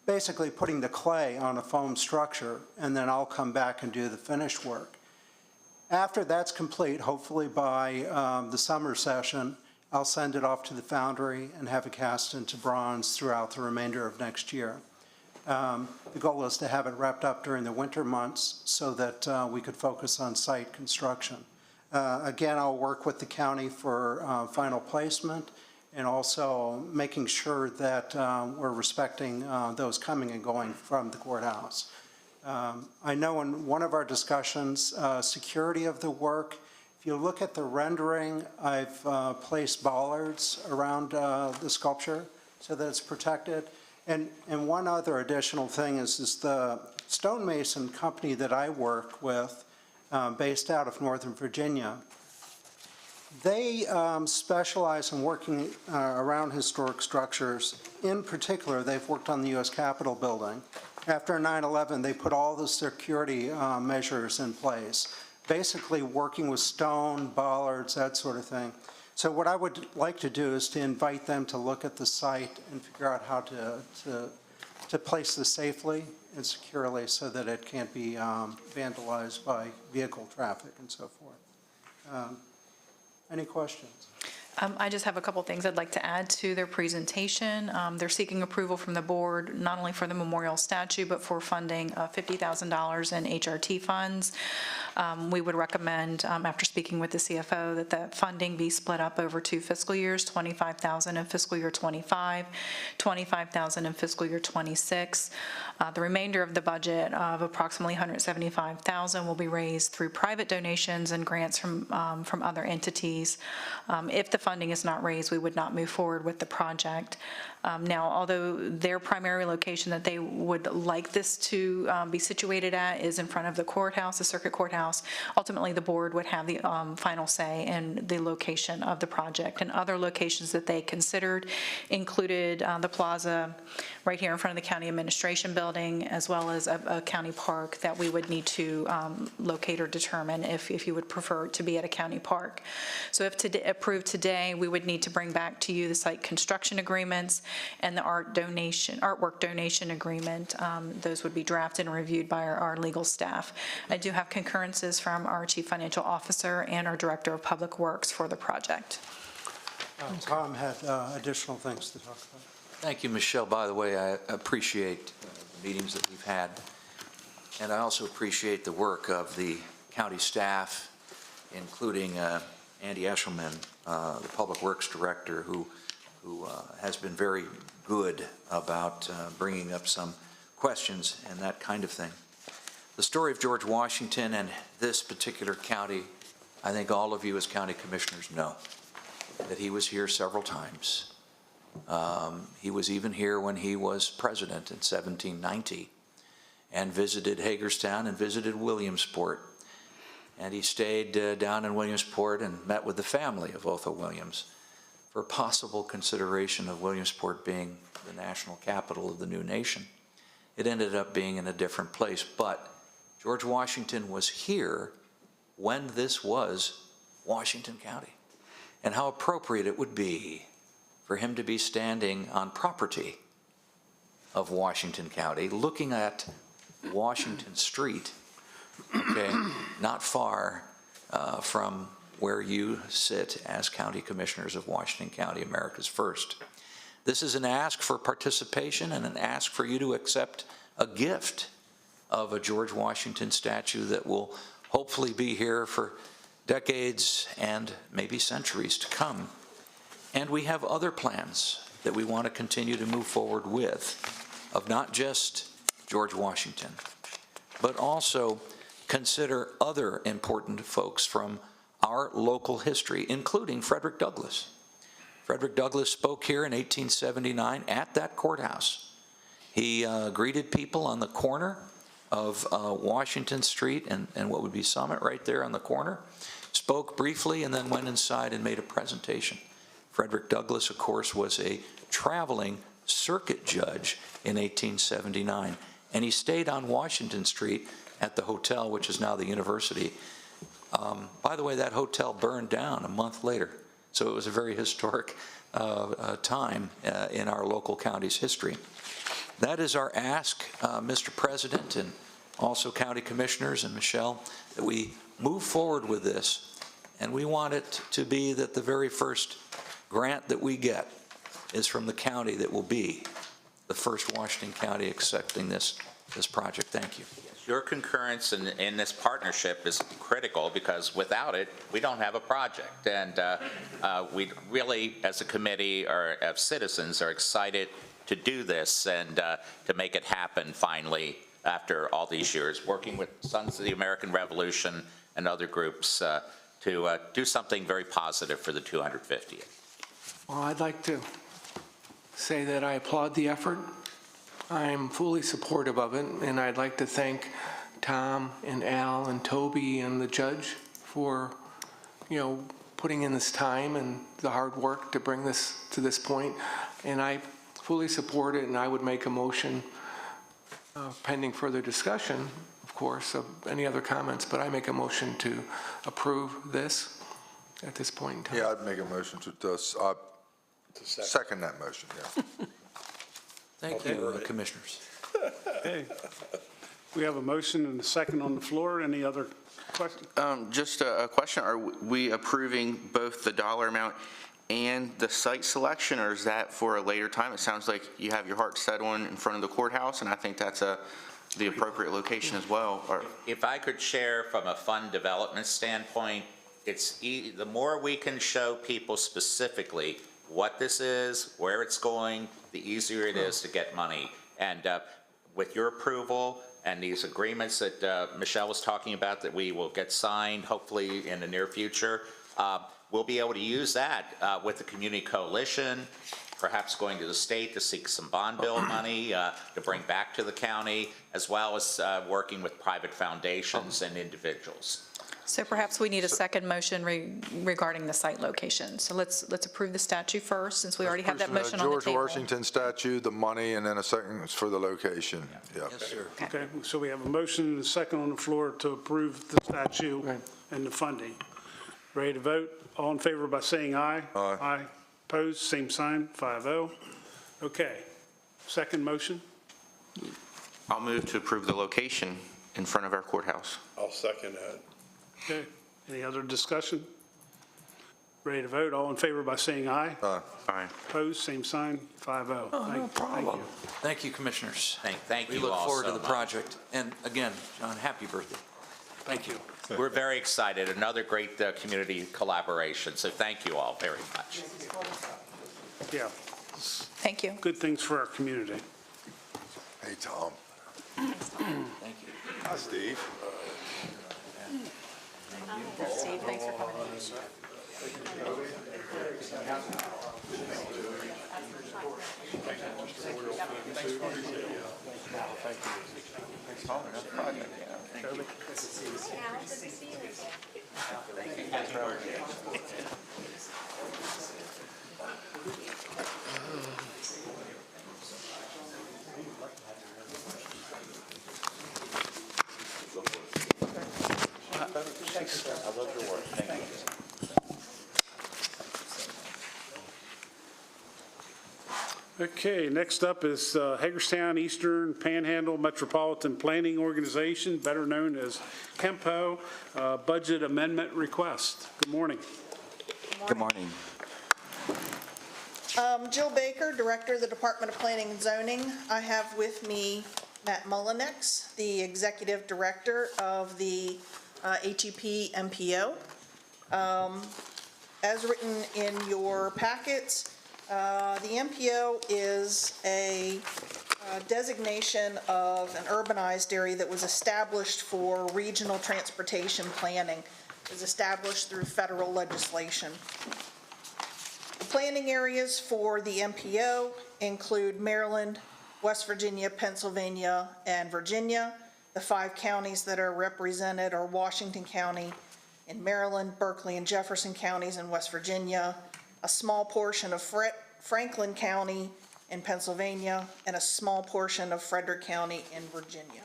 Basically putting the clay on a foam structure, and then I'll come back and do the finished work. After that's complete, hopefully by the summer session, I'll send it off to the foundry and have it cast into bronze throughout the remainder of next year. The goal is to have it wrapped up during the winter months so that we could focus on site construction. Again, I'll work with the county for final placement, and also making sure that we're respecting those coming and going from the courthouse. I know in one of our discussions, security of the work, if you look at the rendering, I've placed bollards around the sculpture so that it's protected. And one other additional thing is the stonemason company that I work with, based out of Northern Virginia, they specialize in working around historic structures. In particular, they've worked on the U.S. Capitol building. After 9/11, they put all the security measures in place, basically working with stone, bollards, that sort of thing. So what I would like to do is to invite them to look at the site and figure out how to place this safely and securely so that it can't be vandalized by vehicle traffic and so forth. Any questions? I just have a couple things I'd like to add to their presentation. They're seeking approval from the board, not only for the memorial statue, but for funding $50,000 in HRT funds. We would recommend, after speaking with the CFO, that that funding be split up over 2 fiscal years, $25,000 in fiscal year '25, $25,000 in fiscal year '26. The remainder of the budget of approximately $175,000 will be raised through private donations and grants from other entities. If the funding is not raised, we would not move forward with the project. Now, although their primary location that they would like this to be situated at is in front of the courthouse, the circuit courthouse, ultimately the board would have the final say in the location of the project. And other locations that they considered included the plaza right here in front of the county administration building, as well as a county park that we would need to locate or determine if you would prefer to be at a county park. So if approved today, we would need to bring back to you the site construction agreements and the artwork donation agreement. Those would be drafted and reviewed by our legal staff. I do have concurrences from our Chief Financial Officer and our Director of Public Works for the project. Tom had additional things to talk about. Thank you, Michelle. By the way, I appreciate the meetings that we've had, and I also appreciate the work of the county staff, including Andy Eshelman, the Public Works Director, who has been very good about bringing up some questions and that kind of thing. the story of George Washington and this particular county, I think all of you as county commissioners know that he was here several times. He was even here when he was president in 1790 and visited Hagerstown and visited Williamsport. And he stayed down in Williamsport and met with the family of Otho Williams for possible consideration of Williamsport being the national capital of the new nation. It ended up being in a different place, but George Washington was here when this was Washington County. And how appropriate it would be for him to be standing on property of Washington County, looking at Washington Street, okay, not far from where you sit as county commissioners of Washington County, America's first. This is an ask for participation and an ask for you to accept a gift of a George Washington statue that will hopefully be here for decades and maybe centuries to come. And we have other plans that we want to continue to move forward with, of not just George Washington, but also consider other important folks from our local history, including Frederick Douglass. Frederick Douglass spoke here in 1879 at that courthouse. He greeted people on the corner of Washington Street and what would be Summit right there on the corner, spoke briefly, and then went inside and made a presentation. Frederick Douglass, of course, was a traveling circuit judge in 1879, and he stayed on Washington Street at the hotel, which is now the university. By the way, that hotel burned down a month later, so it was a very historic time in our local county's history. That is our ask, Mr. President, and also county commissioners and Michelle, that we move forward with this, and we want it to be that the very first grant that we get is from the county that will be the first Washington County accepting this project. Thank you. Your concurrence in this partnership is critical, because without it, we don't have a project. And we really, as a committee or as citizens, are excited to do this and to make it happen finally after all these years, working with Sons of the American Revolution and other groups to do something very positive for the 250th. Well, I'd like to say that I applaud the effort. I'm fully supportive of it, and I'd like to thank Tom and Al and Toby and the judge for, putting in this time and the hard work to bring this to this point. And I fully support it, and I would make a motion pending further discussion, of course, of any other comments, but I make a motion to approve this at this point in time. Yeah, I'd make a motion to second that motion, yeah. Thank you, commissioners. Okay. We have a motion and a second on the floor. Any other questions? Just a question, are we approving both the dollar amount and the site selection, or is that for a later time? It sounds like you have your heart set on in front of the courthouse, and I think that's the appropriate location as well. If I could share from a fund development standpoint, it's the more we can show people specifically what this is, where it's going, the easier it is to get money. And with your approval and these agreements that Michelle was talking about that we will get signed hopefully in the near future, we'll be able to use that with the community coalition, perhaps going to the state to seek some bond bill money to bring back to the county, as well as working with private foundations and individuals. So perhaps we need a second motion regarding the site location. So let's approve the statute first, since we already have that motion on the George table. Washington statue, the money, and then a second is for the location. Yeah. Yes, sir. Okay, so we have a motion and a second on the floor to approve the statute and the funding. Ready to vote? All in favor by saying aye? Aye. Aye. Opposed, same sign, 5-0. Okay, second motion? I'll move to approve the location in front of our courthouse. I'll second that. Okay, any other discussion? Ready to vote? All in favor by saying aye? Aye. Opposed, same sign, 5-0. Oh, no problem. Thank you, commissioners. Thank We you look all forward so to the much. project. And again, John, happy birthday. Thank you. We're very excited. Another great community collaboration. So thank you all very much. Yeah, Thank you. good things for our community. Hey, Tom. Thank you. Hi, Steve. Steve, thanks for coming in. I love your work. Thank you. Okay, next up is Hagerstown Eastern Panhandle Metropolitan Planning Organization, better known as KEMPO, budget amendment request. Good morning. Good morning. Jill Baker, Director of the Department of Planning and Zoning. I have with me Matt Mullinex, the Executive Director of the HEP MPO. As written in your packets, the MPO is a designation of an urbanized area that was established for regional transportation planning. It was established through federal legislation. The planning areas for the MPO include Maryland, West Virginia, Pennsylvania, and Virginia. The 5 counties that are represented are Washington County in Maryland, Berkeley and Jefferson counties in West Virginia, a small portion of Franklin County in Pennsylvania, and a small portion of Frederick County in Virginia.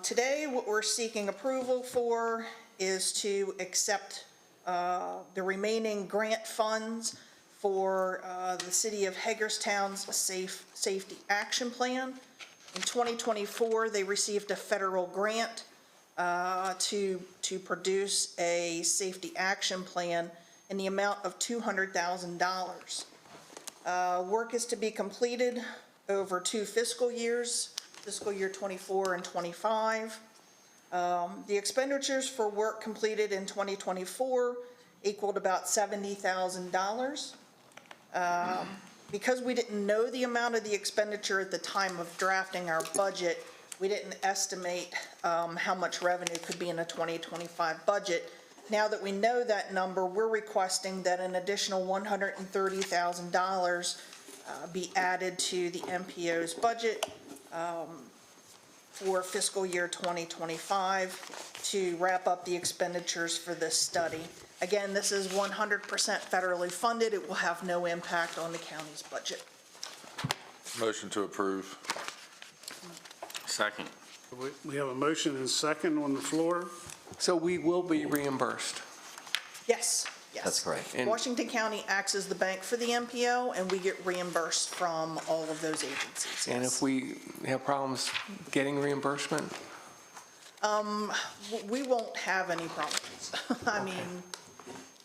Today, what we're seeking approval for is to accept the remaining grant funds for the City of Hagerstown's Safety Action Plan. In 2024, they received a federal grant to produce a safety action plan in the amount of $200,000. Work is to be completed over 2 fiscal years, fiscal year 24 and 25. The expenditures for work completed in 2024 equaled about $70,000. Because we didn't know the amount of the expenditure at the time of drafting our budget, we didn't estimate how much revenue could be in a 2025 budget. Now that we know that number, we're requesting that an additional $130,000 be added to the MPO's budget for fiscal year 2025 to wrap up the expenditures for this study. Again, this is 100% federally funded. It will have no impact on the county's budget. Motion to approve. Second. We have a motion and second on the floor. So we will be reimbursed. Yes, yes. That's correct. And- Washington County acts as the bank for the MPO, and we get reimbursed from all of those agencies. And yes. if we have problems getting reimbursement, We won't have any problems. I mean,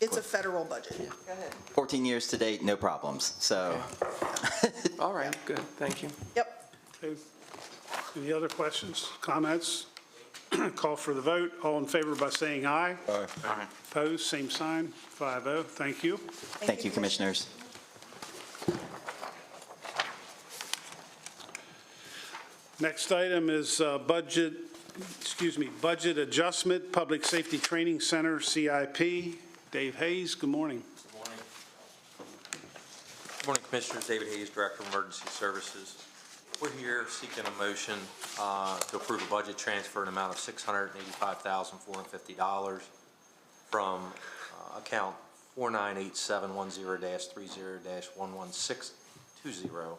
it's a federal budget. Go ahead. 14 years to date, no problems, so. all right, good, thank you. Yep. Okay. Any other questions, comments? Call for the vote. All in favor by saying aye. Aye. Aye. Opposed, same sign, 5-0. Thank you. Thank you, Commissioners. Next item is budget adjustment, Public Safety Training Center, CIP. Dave Hayes, good morning. Good morning, Commissioners. David Hayes, Director of Emergency Services. We're here seeking a motion to approve a budget transfer in an amount of $685,450 from account 498710-30-11620,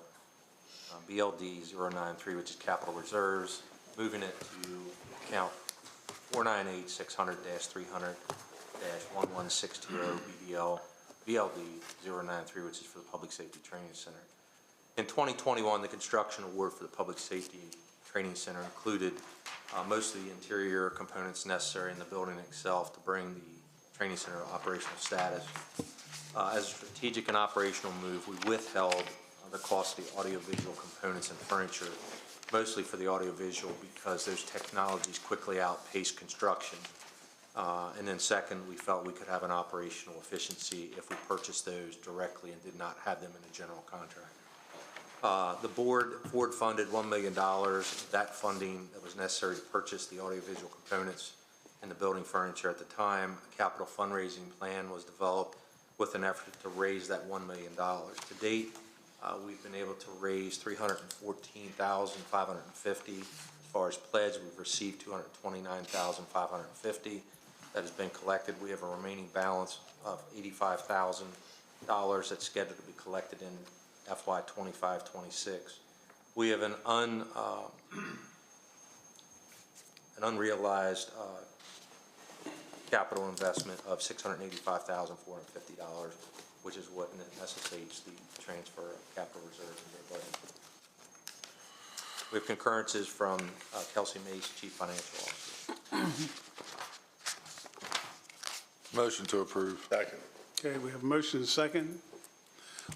BLD 093, which is capital reserves, moving it to account 498-600-300-11620, BLD 093, which is for the Public Safety Training Center. In 2021, the construction award for the Public Safety Training Center included most of the interior components necessary in the building itself to bring the training center to operational status. As a strategic and operational move, we withheld the cost of the audiovisual components and furniture, mostly for the audiovisual because those technologies quickly outpace construction. And then second, we felt we could have an operational efficiency if we purchased those directly and did not have them in a general contract. The board funded $1 million. That funding that was necessary to purchase the audiovisual components and the building furniture at the time. A capital fundraising plan was developed with an effort to raise that $1 million. To date, we've been able to raise $314,550. As far as pledge, we've received $229,550 that has been collected. We have a remaining balance of $85,000 that's scheduled to be collected in FY 25-26. We have an unrealized capital investment of $685,450, which is what necessitates the transfer of capital reserve into the budget. We have concurrences from Kelsey Mace, Chief Financial Officer. Motion to approve. Second. Okay, we have a motion and a second.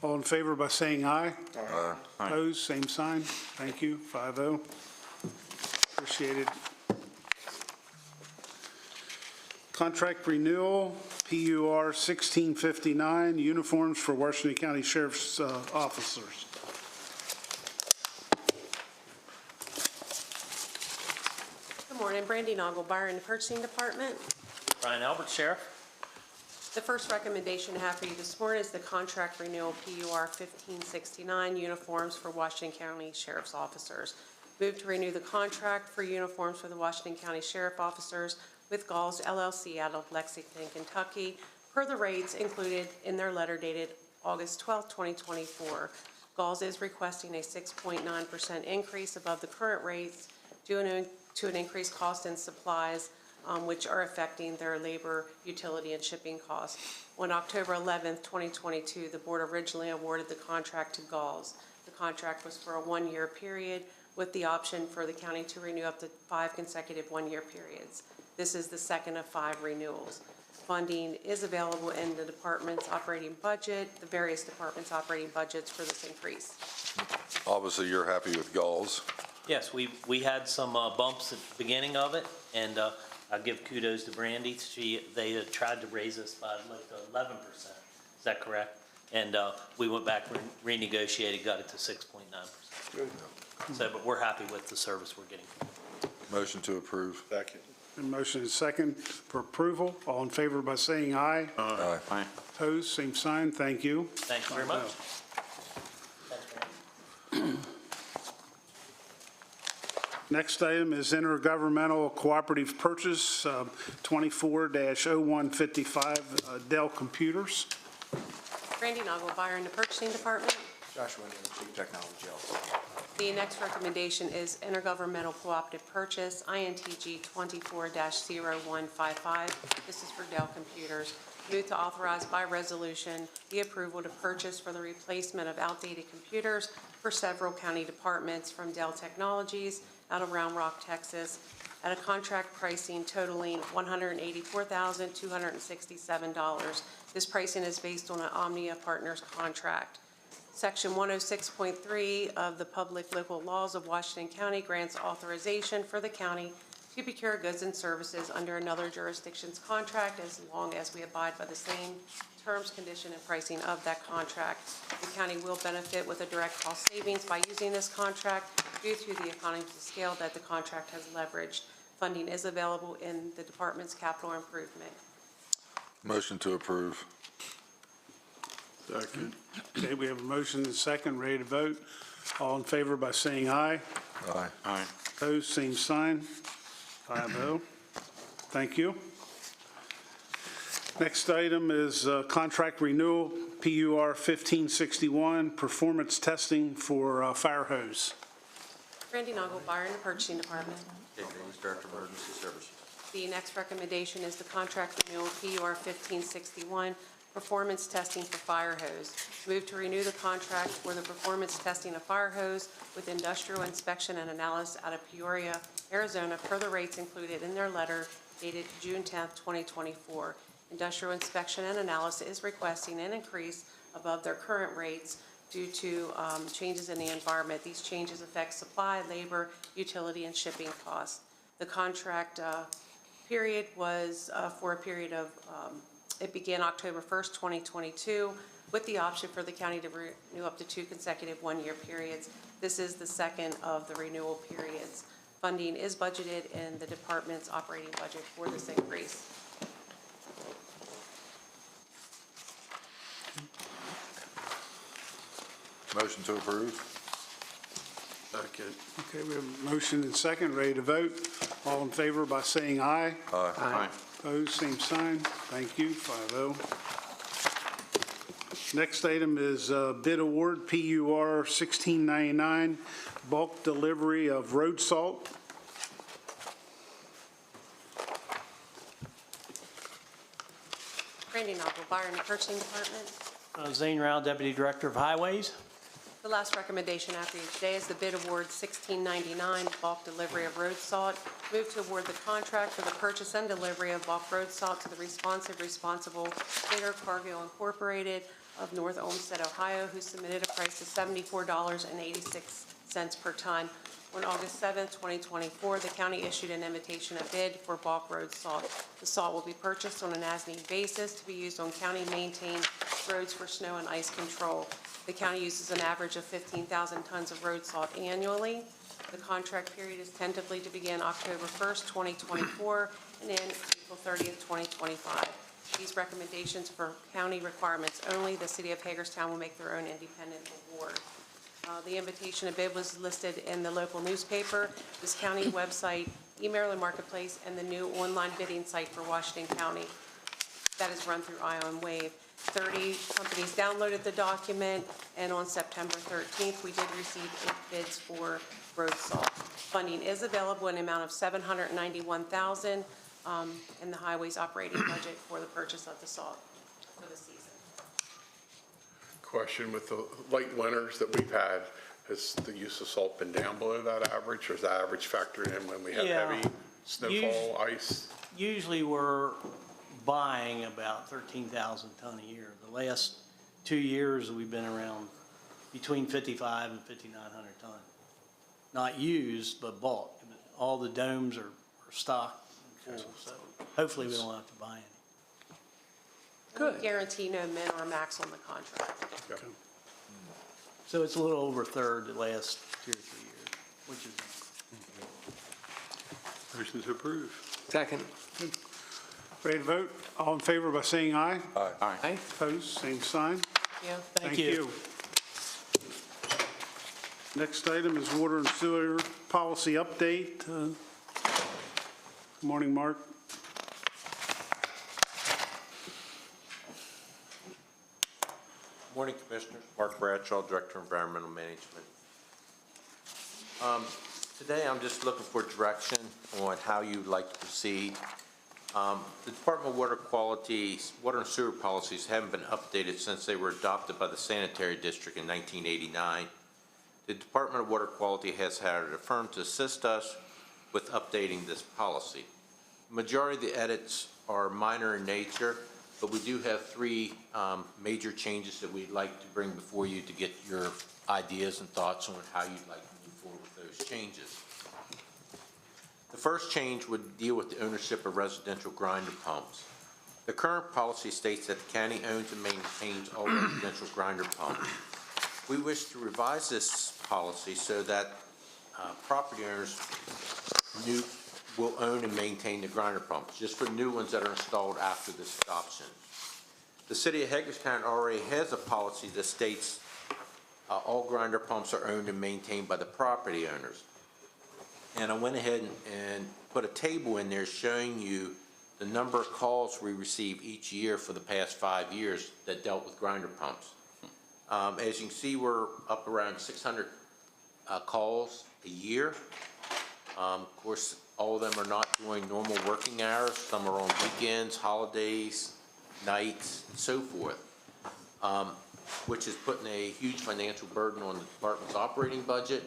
All in favor by saying aye. Aye. Opposed, same sign. Thank you, 5-0. Appreciate it. Contract renewal, PUR 1659, uniforms for Washington County Sheriff's officers. Good morning, Brandy Nagelbauer in the Purchasing Department. Brian Albert, Sheriff. The first recommendation I have for you this morning is the contract renewal PUR 1569, uniforms for Washington County Sheriff's officers. Move to renew the contract for uniforms for the Washington County Sheriff officers with Galls LLC out of Lexington, Kentucky, per the rates included in their letter dated August 12, 2024. Galls is requesting a 6.9% increase above the current rates due to an increased cost in supplies, which are affecting their labor, utility, and shipping costs. On October 11, 2022, the board originally awarded the contract to Galls. The contract was for a one-year period with the option for the county to renew up to 5 consecutive one-year periods. This is the second of 5 renewals. Funding is available in the department's operating budget, the various departments' operating budgets for this increase. Obviously, you're happy with Galls. Yes, we had some bumps at the beginning of it, and I give kudos to Brandy. They tried to raise us by like 11%. Is that correct? And we went back, renegotiated, got it to 6.9%. So, but we're happy with the service we're getting. Motion to approve. Second. And motion is second for approval. All in favor by saying aye. Aye. Opposed, same sign. Thank you. Thank you very much. Next item is intergovernmental cooperative purchase, 24-0155, Dell Computers. Brandy Nagelbauer in the Purchasing Department. Joshua Indian, Chief Technology Officer. The next recommendation is intergovernmental cooperative purchase, INTG 24-0155. This is for Dell Computers. Move to authorize by resolution the approval to purchase for the replacement of outdated computers for several county departments from Dell Technologies out of Round Rock, Texas, at a contract pricing totaling $184,267. This pricing is based on an Omnia Partners contract. Section 106.3 of the Public Local Laws of Washington County grants authorization for the county to procure goods and services under another jurisdiction's contract as long as we abide by the same terms, condition, and pricing of that contract. The county will benefit with a direct cost savings by using this contract due to the economies of scale that the contract has leveraged. Funding is available in the department's capital improvement. Motion to approve. Second. Okay, we have a motion and a second, ready to vote. All in favor by saying aye. Aye. Aye. Opposed, same sign. 5-0. Thank you. Next item is contract renewal, PUR 1561, performance testing for fire hose. Brandy Nagelbauer in the Purchasing Department. Dave Davis, Director of Emergency Services. The next recommendation is the contract renewal, PUR 1561, performance testing for fire hose. Move to renew the contract for the performance testing of fire hose with industrial inspection and analysis out of Peoria, Arizona, per the rates included in their letter dated June 10th, 2024. Industrial inspection and analysis is requesting an increase above their current rates due to changes in the environment. These changes affect supply, labor, utility, and shipping costs. The contract period was for a period of, it began October 1st, 2022, with the option for the county to renew up to 2 consecutive one-year periods. This is the second of the renewal periods. Funding is budgeted in the department's operating budget for this increase. Motion to approve? Second. Okay, we have a motion and second, ready to vote. All in favor by saying aye. Aye. Opposed, same sign. Thank you, 5-0. Next item is bid award, PUR 1699, bulk delivery of road salt. Randy Knuckle, in the Purchasing Department. Zane Rao, Deputy Director of Highways. The last recommendation after each day is the bid award 1699, bulk delivery of road salt. Move to award the contract for the purchase and delivery of bulk road salt to the responsible bidder, Cargill Incorporated of North Olmsted, Ohio, who submitted a price of $74.86 per ton. On August 7, 2024, the county issued an invitation of bid for bulk road salt. The salt will be purchased on an as-needed basis to be used on county-maintained roads for snow and ice control. The county uses an average of 15,000 tons of road salt annually. The contract period is tentatively to begin October 1st, 2024, and end April 30th, 2025. These recommendations for county requirements only. The city of Hagerstown will make their own independent award. The invitation to bid was listed in the local newspaper, this county website, e-Maryland Marketplace, and the new online bidding site for Washington County that is run through IOM Wave. 30 companies downloaded the document, and on September 13th, we did receive 8 bids for road salt. Funding is available in an amount of $791,000 in the highways operating budget for the purchase of the salt for the season. Question, with the light winters that we've had, has the use of salt been down below that average, or is that average factored in when we have heavy snowfall, ice? Usually we're buying about 13,000 ton a year. The last 2 years, we've been around between 55 and 5,900 ton. Not used, but bought. All the domes are stocked and full, so hopefully we don't have to buy any. Good. Guarantee no min or max on the contract. Okay. So it's a little over a third the last 2 or 3 years, which is Motion to approve. Second. Ready to vote? All in favor by saying aye. Aye. Opposed, same sign. Yeah. Thank you. Next item is water and sewer policy update. Good morning, Mark. Morning, Commissioners. Mark Bradshaw, Director of Environmental Management. Today, I'm just looking for direction on how you'd like to proceed. The Department of Water Quality, water and sewer policies haven't been updated since they were adopted by the Sanitary District in 1989. The Department of Water Quality has hired a firm to assist us with updating this policy. The majority of the edits are minor in nature, but we do have 3 major changes that we'd like to bring before you to get your ideas and thoughts on how you'd like to move forward with those changes. The first change would deal with the ownership of residential grinder pumps. The current policy states that the county owns and maintains all residential grinder pumps. We wish to revise this policy so that property owners will own and maintain the grinder pumps, just for new ones that are installed after this adoption. The city of Hagerstown already has a policy that states all grinder pumps are owned and maintained by the property owners. And I went ahead and put a table in there showing you the number of calls we receive each year for the past 5 years that dealt with grinder pumps. As you can see, we're up around 600 calls a year. Of course, all of them are not doing normal working hours. Some are on weekends, holidays, nights, and so forth, which is putting a huge financial burden on the department's operating budget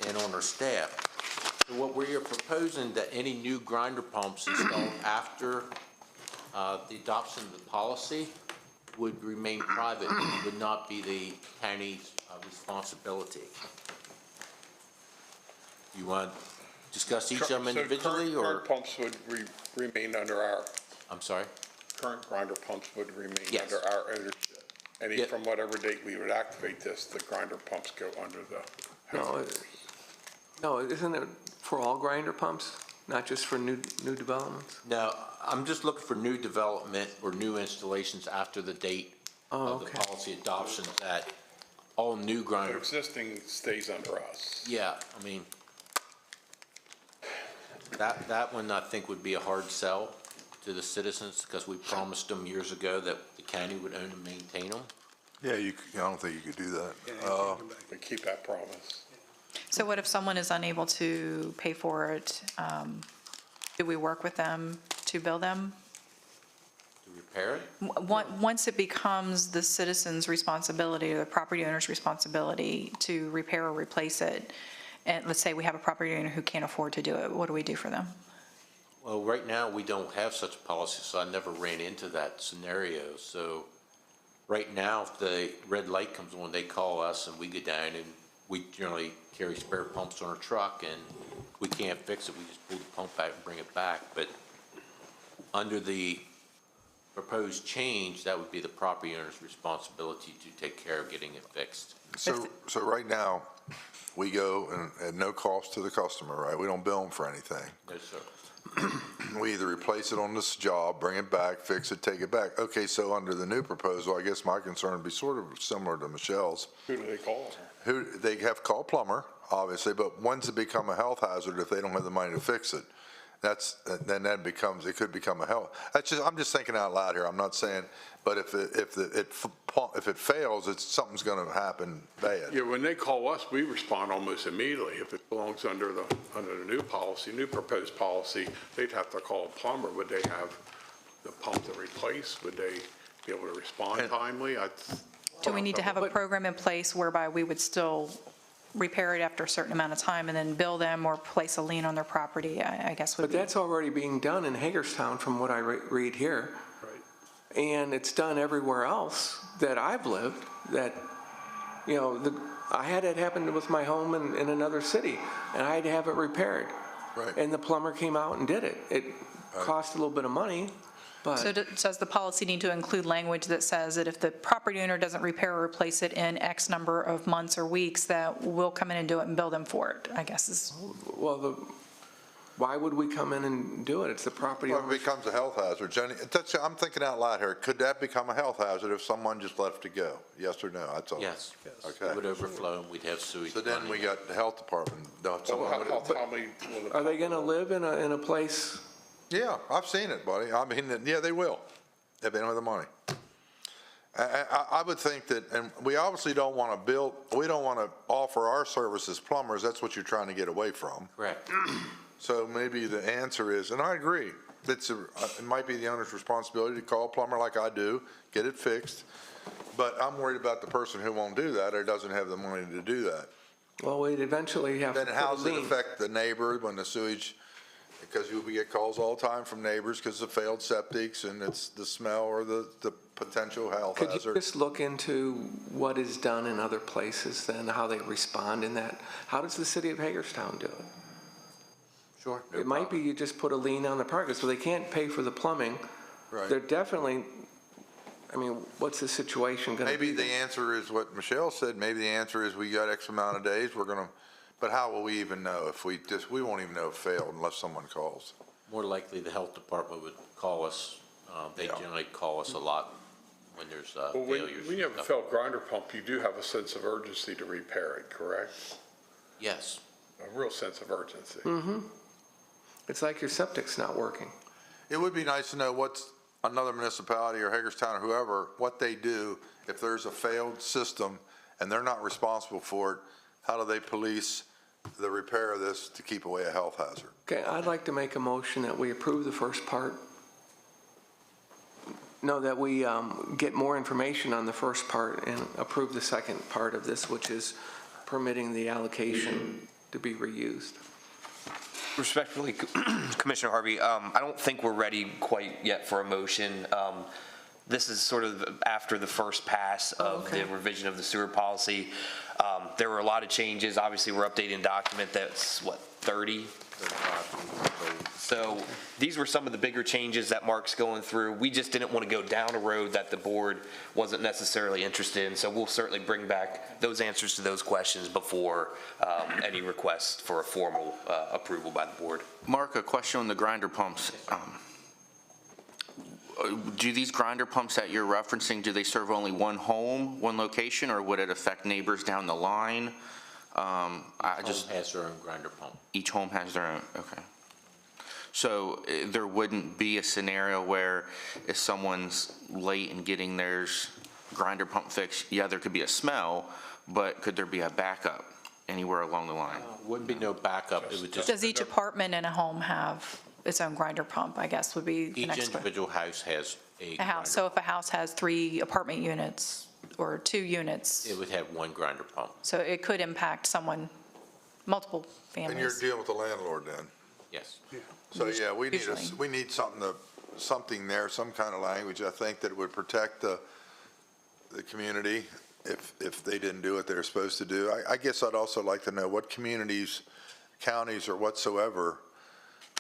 and on our staff. So what we are proposing, that any new grinder pumps installed after the adoption of the policy would remain private, and would not be the county's responsibility. You want to discuss each of them individually, or? Current pumps would remain under our, I'm sorry? current grinder pumps would remain Yes. under our ownership. And from whatever date we would activate this, the grinder pumps go under the house. No, isn't it for all grinder pumps, not just for new developments? No, I'm just looking for new development or new installations after the date of the policy adoption, that all new The grinder. existing stays under us. Yeah, I mean, that one I think would be a hard sell to the citizens, because we promised them years ago that the county would own and maintain them. Yeah, I don't think you could do that. We keep that promise. So what if someone is unable to pay for it? Do we work with them to bill them? To repair it? Once it becomes the citizen's responsibility or the property owner's responsibility to repair or replace it, and let's say we have a property owner who can't afford to do it, what do we do for them? Well, right now, we don't have such a policy, so I never ran into that scenario. So right now, if the red light comes on, they call us and we go down, and we generally carry spare pumps on our truck, and we can't fix it. We just pull the pump out and bring it back. But under the proposed change, that would be the property owner's responsibility to take care of getting it fixed. So right now, we go and at no cost to the customer, right? We don't bill them for anything. No, sir. We either replace it on this job, bring it back, fix it, take it back. Okay, so under the new proposal, I guess my concern would be sort of similar to Michelle's. Who do they call? They have to call a plumber, obviously, but when's it become a health hazard if they don't have the money to fix it? Then it could become a health. I'm just thinking out loud here. I'm not saying, but if it fails, something's going to happen bad. Yeah, when they call us, we respond almost immediately. If it belongs under the new policy, new proposed policy, they'd have to call a plumber. Would they have the pump to replace? Would they be able to respond timely? Do we need to have a program in place whereby we would still repair it after a certain amount of time and then bill them or place a lien on their property, I guess would But be. that's already being done in Hagerstown from what I read here. Right. And it's done everywhere else that I've lived, that, I had it happen with my home in another city, and I had to have it repaired. Right. And the plumber came out and did it. It cost a little bit of money, but. So does the policy need to include language that says that if the property owner doesn't repair or replace it in X number of months or weeks, that we'll come in and do it and bill them for it, I guess is. Well, why would we come in and do it? It's the property Well, owner. it becomes a health hazard. Jenny, I'm thinking out loud here. Could that become a health hazard if someone just left it go? Yes or no? That's all. Yes. Okay. It would overflow, and we'd have sewage. So then we got the health department. Are Are they going to live in a place? Yeah, I've seen it, buddy. I mean, yeah, they will, if they don't have the money. I would think that, and we obviously don't want to we don't want to offer our services plumbers. That's what you're trying to get away from. Correct. So maybe the answer is, and I agree, it might be the owner's responsibility to call a plumber like I do, get it fixed. But I'm worried about the person who won't do that or doesn't have the money to do that. Well, we'd eventually have to Then put a how does it lien. affect the neighbor when the sewage, because we get calls all the time from neighbors because of failed septics and it's the smell or the potential health Could you hazard. just look into what is done in other places then, how they respond in that? How does the city of Hagerstown do it? Sure. It might be you just put a lien on the project, so they can't pay for the plumbing. Right. They're definitely, what's the situation going to be? Maybe the answer is what Michelle said. Maybe the answer is we got X amount of days, but how will we even know if we won't even know it failed unless someone calls. More likely, the health department would call us. They generally call us a lot when there's failures. When you have a failed grinder pump, you do have a sense of urgency to repair it, correct? Yes. A real sense of urgency. Mm-hmm. It's like your septic's not working. It would be nice to know what's another municipality or Hagerstown or whoever, what they do if there's a failed system and they're not responsible for it. How do they police the repair of this to keep away a health hazard? Okay, I'd like to make a motion that we approve the first part. No, that we get more information on the first part and approve the second part of this, which is permitting the allocation to be reused. Respectfully, Commissioner Harvey, I don't think we're ready quite yet for a motion. This is sort of after the first pass of the revision of the sewer policy. There were a lot of changes. Obviously, we're updating a document that's, 30. So these were some of the bigger changes that Mark's going through. We just didn't want to go down a road that the board wasn't necessarily interested in. So we'll certainly bring back those answers to those questions before any request for a formal approval by the board. Mark, a question on the grinder pumps. Do these grinder pumps that you're referencing, do they serve only one home, one location, or would it affect neighbors down the line? Home has their own grinder pump. Each home has their own, okay. So there wouldn't be a scenario where if someone's late in getting theirs grinder pump fixed, yeah, there could be a smell, but could there be a backup anywhere along the line? Wouldn't be no backup. It would just. Does each apartment in a home have its own grinder pump, I guess would be the Each next question. individual house has a house, so if a house has 3 apartment units or 2 units, It would have one grinder pump. so it could impact someone, multiple families. And you're dealing with the landlord then? Yes. So, yeah, we Usually. need something there, some kind of language, I think, that would protect the community if they didn't do what they're supposed to do. I guess I'd also like to know what communities, counties or whatsoever,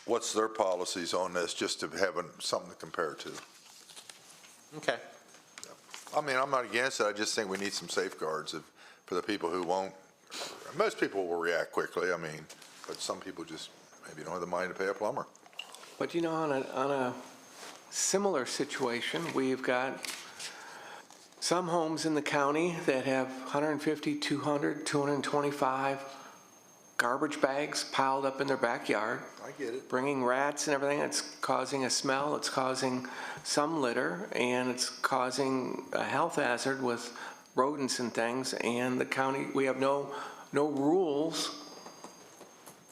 what's their policies on this, just to have something to compare to. Okay. I mean, I'm not against it, I just think we need some safeguards for the people who won't. Most people will react quickly, I mean, but some people just maybe don't have the money to pay a plumber. But you know, on a similar situation, we've got some homes in the county that have 150, 200, 225 garbage bags piled up in their backyard. I get it. Bringing rats and everything. It's causing a smell, it's causing some litter, and it's causing a health hazard with rodents and things. And the county, we have no rules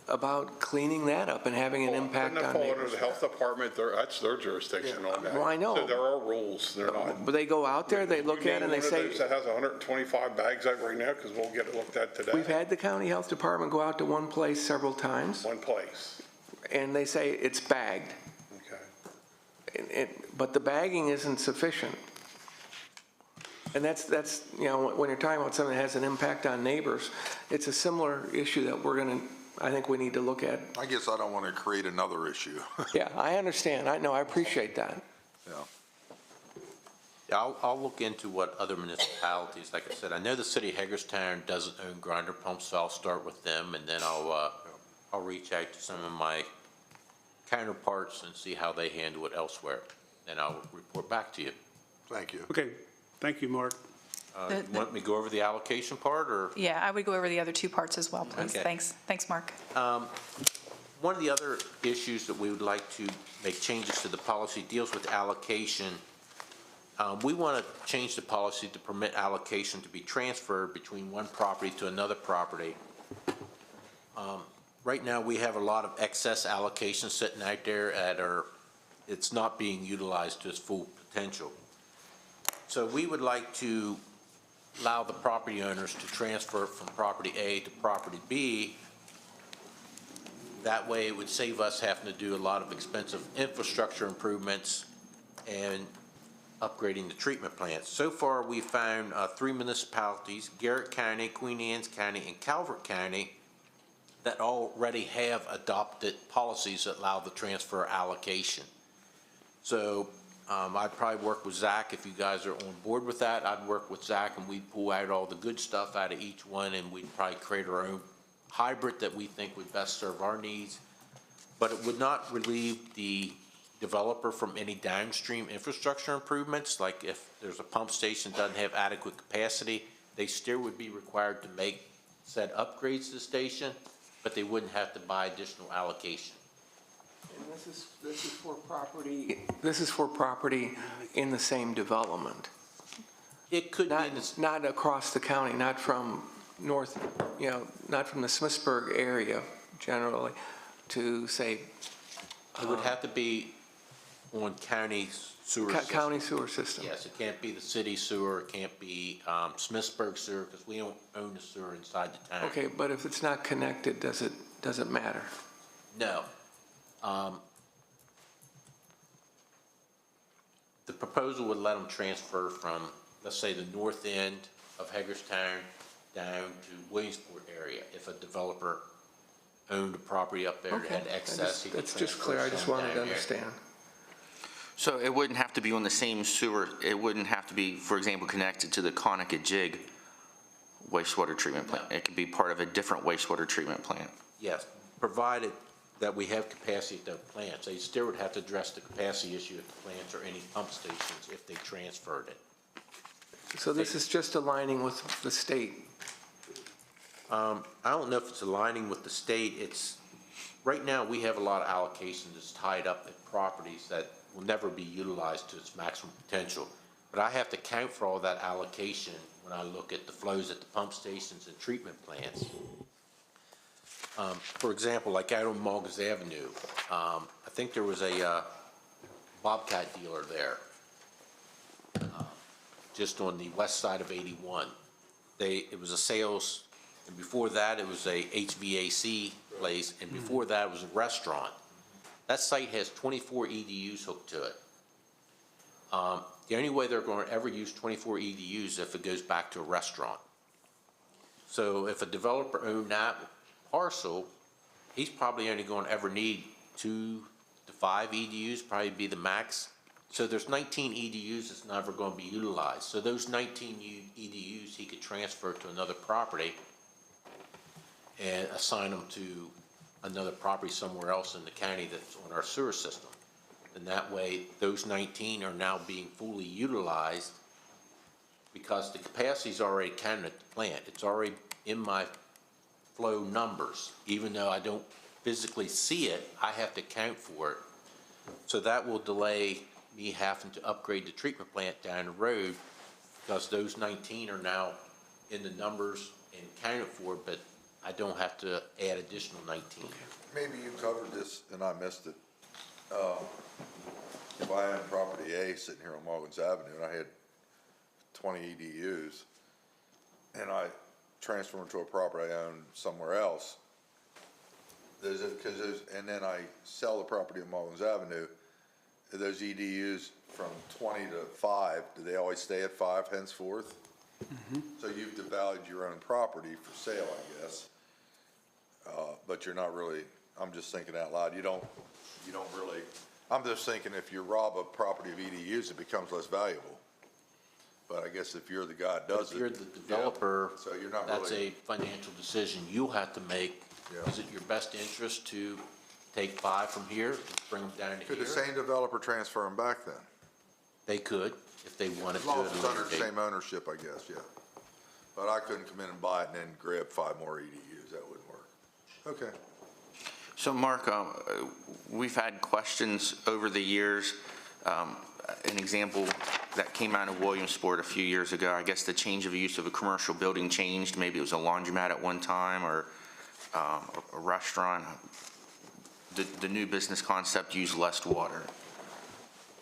about cleaning that up and having an impact on Doesn't that fall under neighbors. the health department? That's their jurisdiction on that. Well, I know. So there are rules, they're not. But they go out there, they look at it and they say. One of those that has 125 bags out right now, because we'll get it looked at today. We've had the county health department go out to one place several times. One place. And they say it's bagged. Okay. But the bagging isn't sufficient. And that's, you know, when you're talking about something that has an impact on neighbors, it's a similar issue that I think we need to look at. I guess I don't want to create another issue. Yeah, I understand. I appreciate that. Yeah. Yeah, I'll look into what other municipalities, like I said, I know the city of Hagerstown doesn't own grinder pumps, so I'll start with them, and then I'll reach out to some of my counterparts and see how they handle it elsewhere, and I'll report back to you. Thank you. Okay, thank you, Mark. You want me to go over the allocation part, or? Yeah, I would go over the other 2 parts as well, please. Okay. Thanks, Mark. One of the other issues that we would like to make changes to the policy deals with allocation. We want to change the policy to permit allocation to be transferred between one property to another property. Right now, we have a lot of excess allocation sitting out there it's not being utilized to its full potential. So we would like to allow the property owners to transfer from property A to property B. That way, it would save us having to do a lot of expensive infrastructure improvements and upgrading the treatment plants. So far, we found 3 municipalities, Garrett County, Queen Anne's County, and Calvert County, that already have adopted policies that allow the transfer allocation. So I'd probably work with Zach if you guys are on board with that. I'd work with Zach and we'd pull out all the good stuff out of each one, and we'd probably create our own hybrid that we think would best serve our needs. But it would not relieve the developer from any downstream infrastructure improvements. Like if there's a pump station that doesn't have adequate capacity, they still would be required to make said upgrades to the station, but they wouldn't have to buy additional allocation. And this is for property in the same development. It could be not across the county, not from north, not from the Smithsburg area generally, to say. It would have to be on county sewer system. County sewer system. Yes, it can't be the city sewer, it can't be Smithsburg sewer, because we don't own the sewer inside the town. Okay, but if it's not connected, does it matter? No. The proposal would let them transfer from, let's say, the north end of Hagerstown down to Williamsport area if a developer owned a property up there that had excess. he could That's just transfer clear, I just some wanted down to there. understand. So it wouldn't have to be on the same sewer, it wouldn't have to be, for example, connected to the Conococheague wastewater treatment plant. It could be part of a different wastewater treatment plant. Yes, provided that we have capacity at the plants. They still would have to address the capacity issue at the plants or any pump stations if they transferred it. So this is just aligning with the state? I don't know if it's aligning with the state. It's, right now, we have a lot of allocations that's tied up at properties that will never be utilized to its maximum potential. But I have to count for all that allocation when I look at the flows at the pump stations and treatment plants. For example, like out on Morgan's Avenue, I think there was a Bobcat dealer there, just on the west side of 81. It was a sales, and before that, it was a HVAC place, and before that, it was a restaurant. That site has 24 EDUs hooked to it. The only way they're going to ever use 24 EDUs is if it goes back to a restaurant. So if a developer owned that parcel, he's probably only going to ever need 2 to 5 EDUs, probably be the max. So there's 19 EDUs that's never going to be utilized. So those 19 EDUs, he could transfer to another property and assign them to another property somewhere else in the county that's on our sewer system. And that way, those 19 are now being fully utilized because the capacity's already counted at the plant. It's already in my flow numbers. Even though I don't physically see it, I have to count for it. So that will delay me having to upgrade the treatment plant down the road because those 19 are now in the numbers and counted for, but I don't have to add additional 19. Maybe you covered this and I missed it. If I had property A sitting here on Morgan's Avenue and I had 20 EDUs and I transfer them to a property I own somewhere else, and then I sell the property on Morgan's Avenue, those EDUs from 20 to 5, do they always stay at 5 henceforth? So you've devalued your own property for sale, I guess. But you're not really, I'm just thinking out loud, you don't really, I'm just thinking if you rob a property of EDUs, it becomes less valuable. But I guess if you're the guy that does it. If you're the developer, yeah, so you're not that's really, a financial decision you'll have to make. Yeah. Is it your best interest to take 5 from here and bring them down to could here? the same developer transfer them back then? They could, if they wanted As to. long at as a it's later under the date. same ownership, I guess, yeah. But I couldn't come in and buy it and then grab 5 more EDUs, that wouldn't work. Okay. So Mark, we've had questions over the years. An example that came out of Williamsport a few years ago, I guess the change of use of a commercial building changed. Maybe it was a laundromat at one time or a restaurant. The new business concept used less water.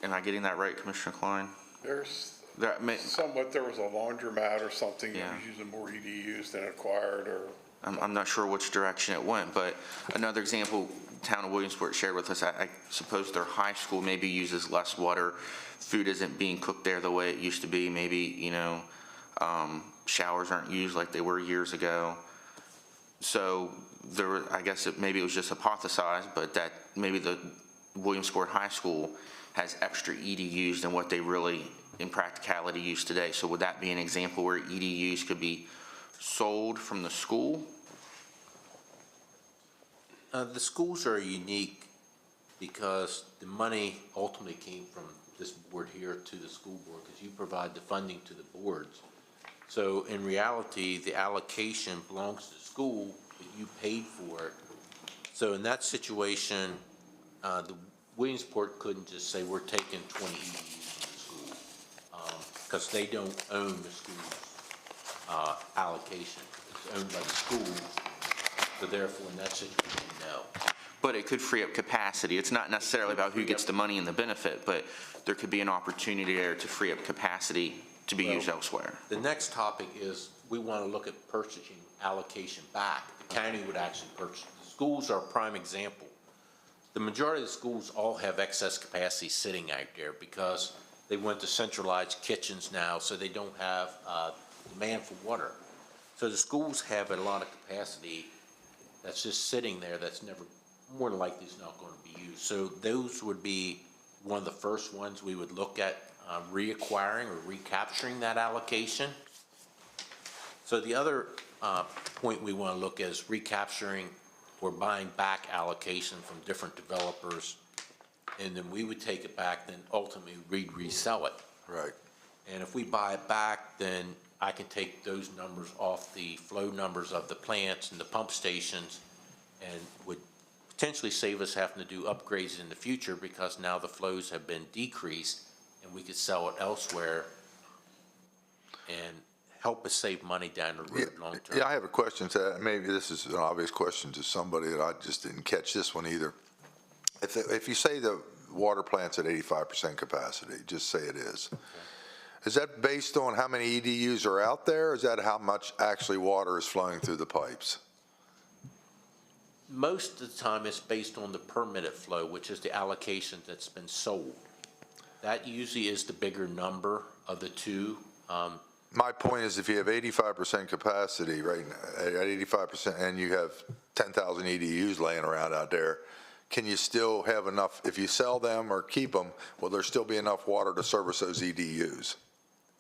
Am I getting that right, Commissioner Klein? There's That may, somewhat, there was a laundromat or something that Yeah. was using more EDUs than acquired, or I'm not sure which direction it went, but another example, town of Williamsport shared with us, I suppose their high school maybe uses less water. Food isn't being cooked there the way it used to be. Maybe, showers aren't used like they were years ago. So I guess maybe it was just hypothesized, but that maybe the Williamsport High School has extra EDUs than what they really, in practicality, use today. So would that be an example where EDUs could be sold from the school? The schools are unique because the money ultimately came from this board here to the school board because you provide the funding to the boards. So in reality, the allocation belongs to the school, but you paid for it. So in that situation, the Williamsport couldn't just say, we're taking 20 EDUs from the school because they don't own the school's allocation. It's owned by the school, so therefore in that situation, no. But it could free up capacity. It's not necessarily about who gets the money and the benefit, but there could be an opportunity there to free up capacity to be used elsewhere. The next topic is we want to look at purchasing allocation back. The county would actually purchase. The schools are a prime example. The majority of the schools all have excess capacity sitting out there because they went to centralized kitchens now, so they don't have demand for water. So the schools have a lot of capacity that's just sitting there that's never, more than likely is not going to be used. So those would be one of the first ones we would look at reacquiring or recapturing that allocation. So the other point we want to look at is recapturing or buying back allocation from different developers, and then we would take it back, then ultimately we'd resell it. Right. And if we buy it back, then I can take those numbers off the flow numbers of the plants and the pump stations, and would potentially save us having to do upgrades in the future, because now the flows have been decreased and we could sell it elsewhere and help us save money down the road long term. Yeah, I have a question to that. Maybe this is an obvious question to somebody that I just didn't catch this one either. If you say the water plant's at 85% capacity, just say it is. Is that based on how many EDUs are out there? Or is that how much actually water is flowing through the pipes? Most of the time, it's based on the permitted flow, which is the allocation that's been sold. That usually is the bigger number of the two. My point is, if you have 85% capacity right now, at 85%, and you have 10,000 EDUs laying around out there, can you still have enough, if you sell them or keep them, will there still be enough water to service those EDUs?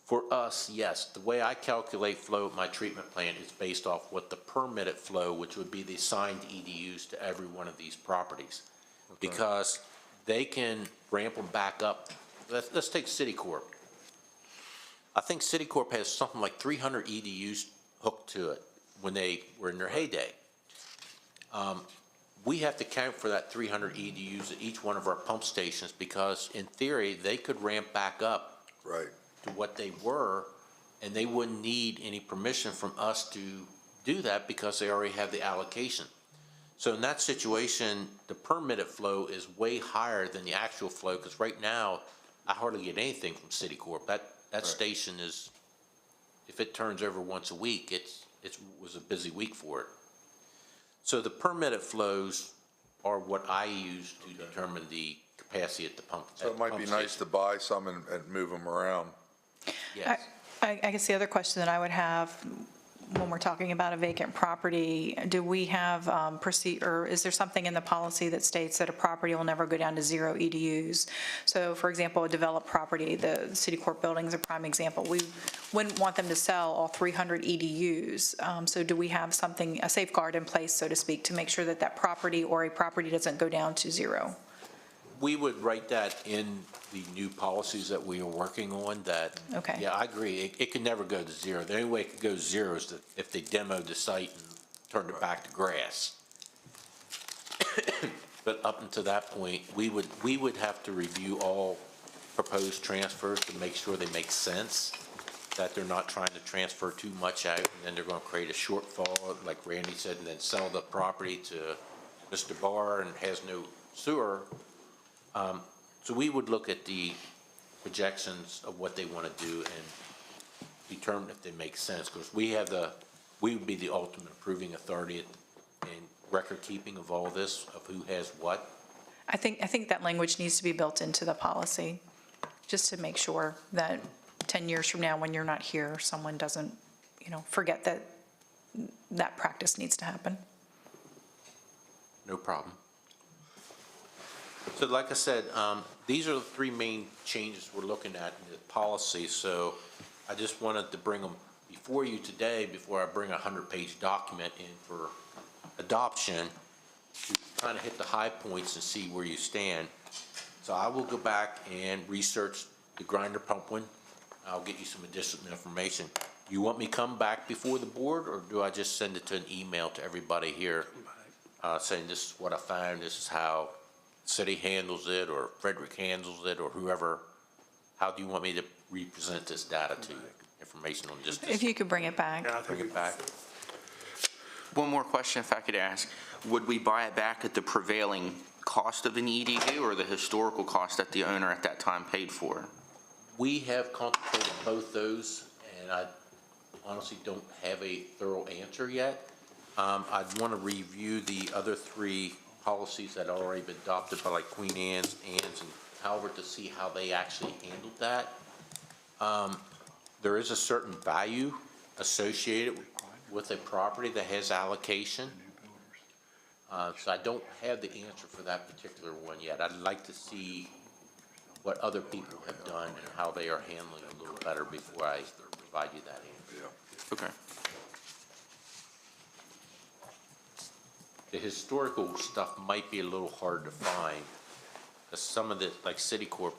For us, yes. The way I calculate flow at my treatment plant is based off what the permitted flow, which would be the assigned EDUs to every one of these properties. Okay. Because they can ramp them back up. Let's take Citicorp. I think Citicorp has something like 300 EDUs hooked to it when they were in their heyday. We have to count for that 300 EDUs at each one of our pump stations, because in theory, they could ramp back up to what they were, and they wouldn't need any permission from us to do that because they already have the allocation. So in that situation, the permitted flow is way higher than the actual flow, because right now, I hardly get anything from Citicorp. That station is, if it turns over once a week, it was a busy week for it. So the permitted flows are what I use to determine the capacity at the pump. So it might be nice to buy some and move them around. Yes. I guess the other question that I would have when we're talking about a vacant property, do we have or is there something in the policy that states that a property will never go down to 0 EDUs? So for example, a developed property, the Citicorp building is a prime example. We wouldn't want them to sell all 300 EDUs. So do we have something, a safeguard in place, so to speak, to make sure that that property or a property doesn't go down to 0? We would write that in the new policies that we are working on, that, Okay. yeah, I agree, it could never go to 0. The only way it could go to 0 is if they demoed the site and turned it back to grass. But up until that point, we would have to review all proposed transfers to make sure they make sense, that they're not trying to transfer too much out, and then they're gonna create a shortfall, like Randy said, and then sell the property to Mr. Barr and has no sewer. So we would look at the projections of what they want to do and determine if they make sense, because we would be the ultimate approving authority in record keeping of all this, of who has what. I think that language needs to be built into the policy, just to make sure that 10 years from now, when you're not here, someone doesn't, forget that that practice needs to happen. No problem. So like I said, these are the 3 main changes we're looking at in the policy. So I just wanted to bring them before you today, before I bring a 100-page document in for adoption, to kind of hit the high points and see where you stand. So I will go back and research the grinder pump one. I'll get you some additional information. You want me to come back before the board, or do I just send it to an email to everybody here saying this is what I found, this is how city handles it, or Frederick handles it, or whoever? How do you want me to represent this data to you? Information on just this? If you could bring it back. Bring it back. One more question, if I could ask. Would we buy it back at the prevailing cost of an EDU or the historical cost that the owner at that time paid for? We have contemplated both those, and I honestly don't have a thorough answer yet. I'd want to review the other 3 policies that have already been adopted by like Queen Anne's, and Calvert, to see how they actually handled that. There is a certain value associated with a property that has allocation. So I don't have the answer for that particular one yet. I'd like to see what other people have done and how they are handling it a little better before I provide you that answer. Okay. The historical stuff might be a little hard to find, because some of the, like Citicorp,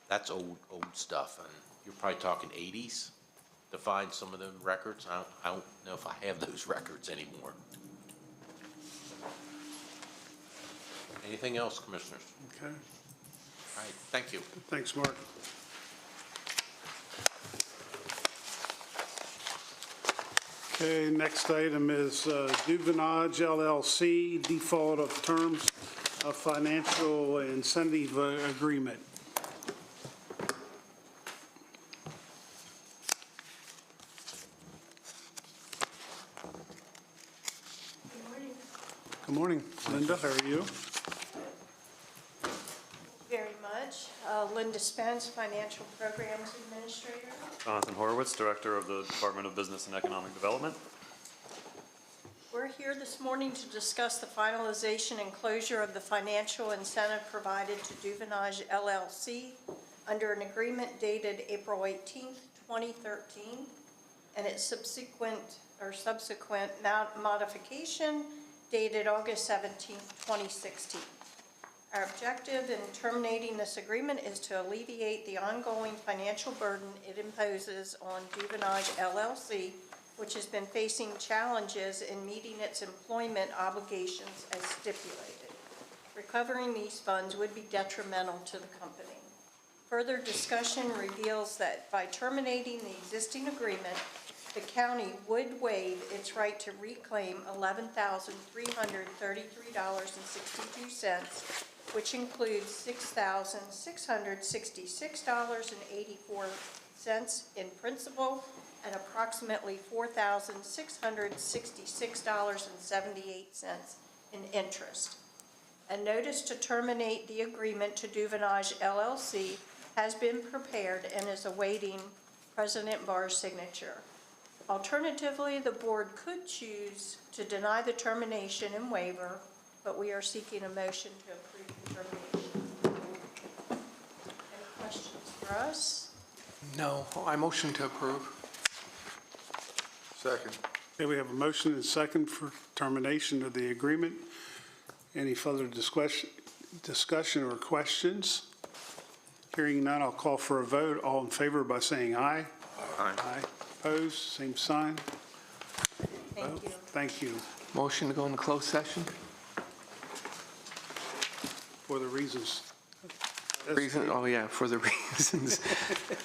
that's old stuff, and you're probably talking 80s to find some of them records. I don't know if I have those records anymore. Anything else, Commissioners? Okay. All right, thank you. Thanks, Mark. Okay, next item is Duvenage LLC, default of terms of financial incentive agreement. Good morning. Linda, how are you? Very much. Linda Spence, Financial Programs Administrator. Jonathan Horowitz, Director of the Department of Business and Economic Development. We're here this morning to discuss the finalization and closure of the financial incentive provided to Duvenage LLC under an agreement dated April 18th, 2013, and its subsequent modification dated August 17th, 2016. Our objective in terminating this agreement is to alleviate the ongoing financial burden it imposes on Duvenage LLC, which has been facing challenges in meeting its employment obligations as stipulated. Recovering these funds would be detrimental to the company. Further discussion reveals that by terminating the existing agreement, the county would waive its right to reclaim $11,333.62, which includes $6,666.84 in principal and approximately $4,666.78 in interest. A notice to terminate the agreement to Duvenage LLC has been prepared and is awaiting President Barr's signature. Alternatively, the board could choose to deny the termination and waiver, but we are seeking a motion to approve the termination. Any questions for us? No, I motion to approve. Second. Okay, we have a motion and second for termination of the agreement. Any further discussion or questions? Hearing none, I'll call for a vote. All in favor by saying aye. Aye. Aye. Opposed, same sign. Thank you. Thank you. Motion to go into closed session? For the reasons.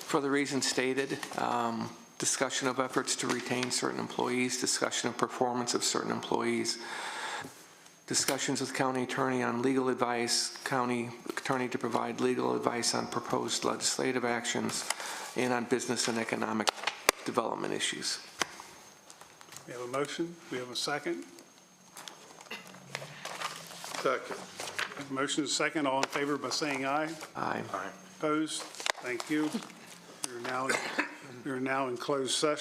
For the reasons stated. Discussion of efforts to retain certain employees, discussion of performance of certain employees, discussions with county attorney on legal advice, county attorney to provide legal advice on proposed legislative actions, and on business and economic development issues. We have a motion. We have a second. Second. Motion is second. All in favor by saying aye. Aye. Opposed? Thank you. We are now in closed session.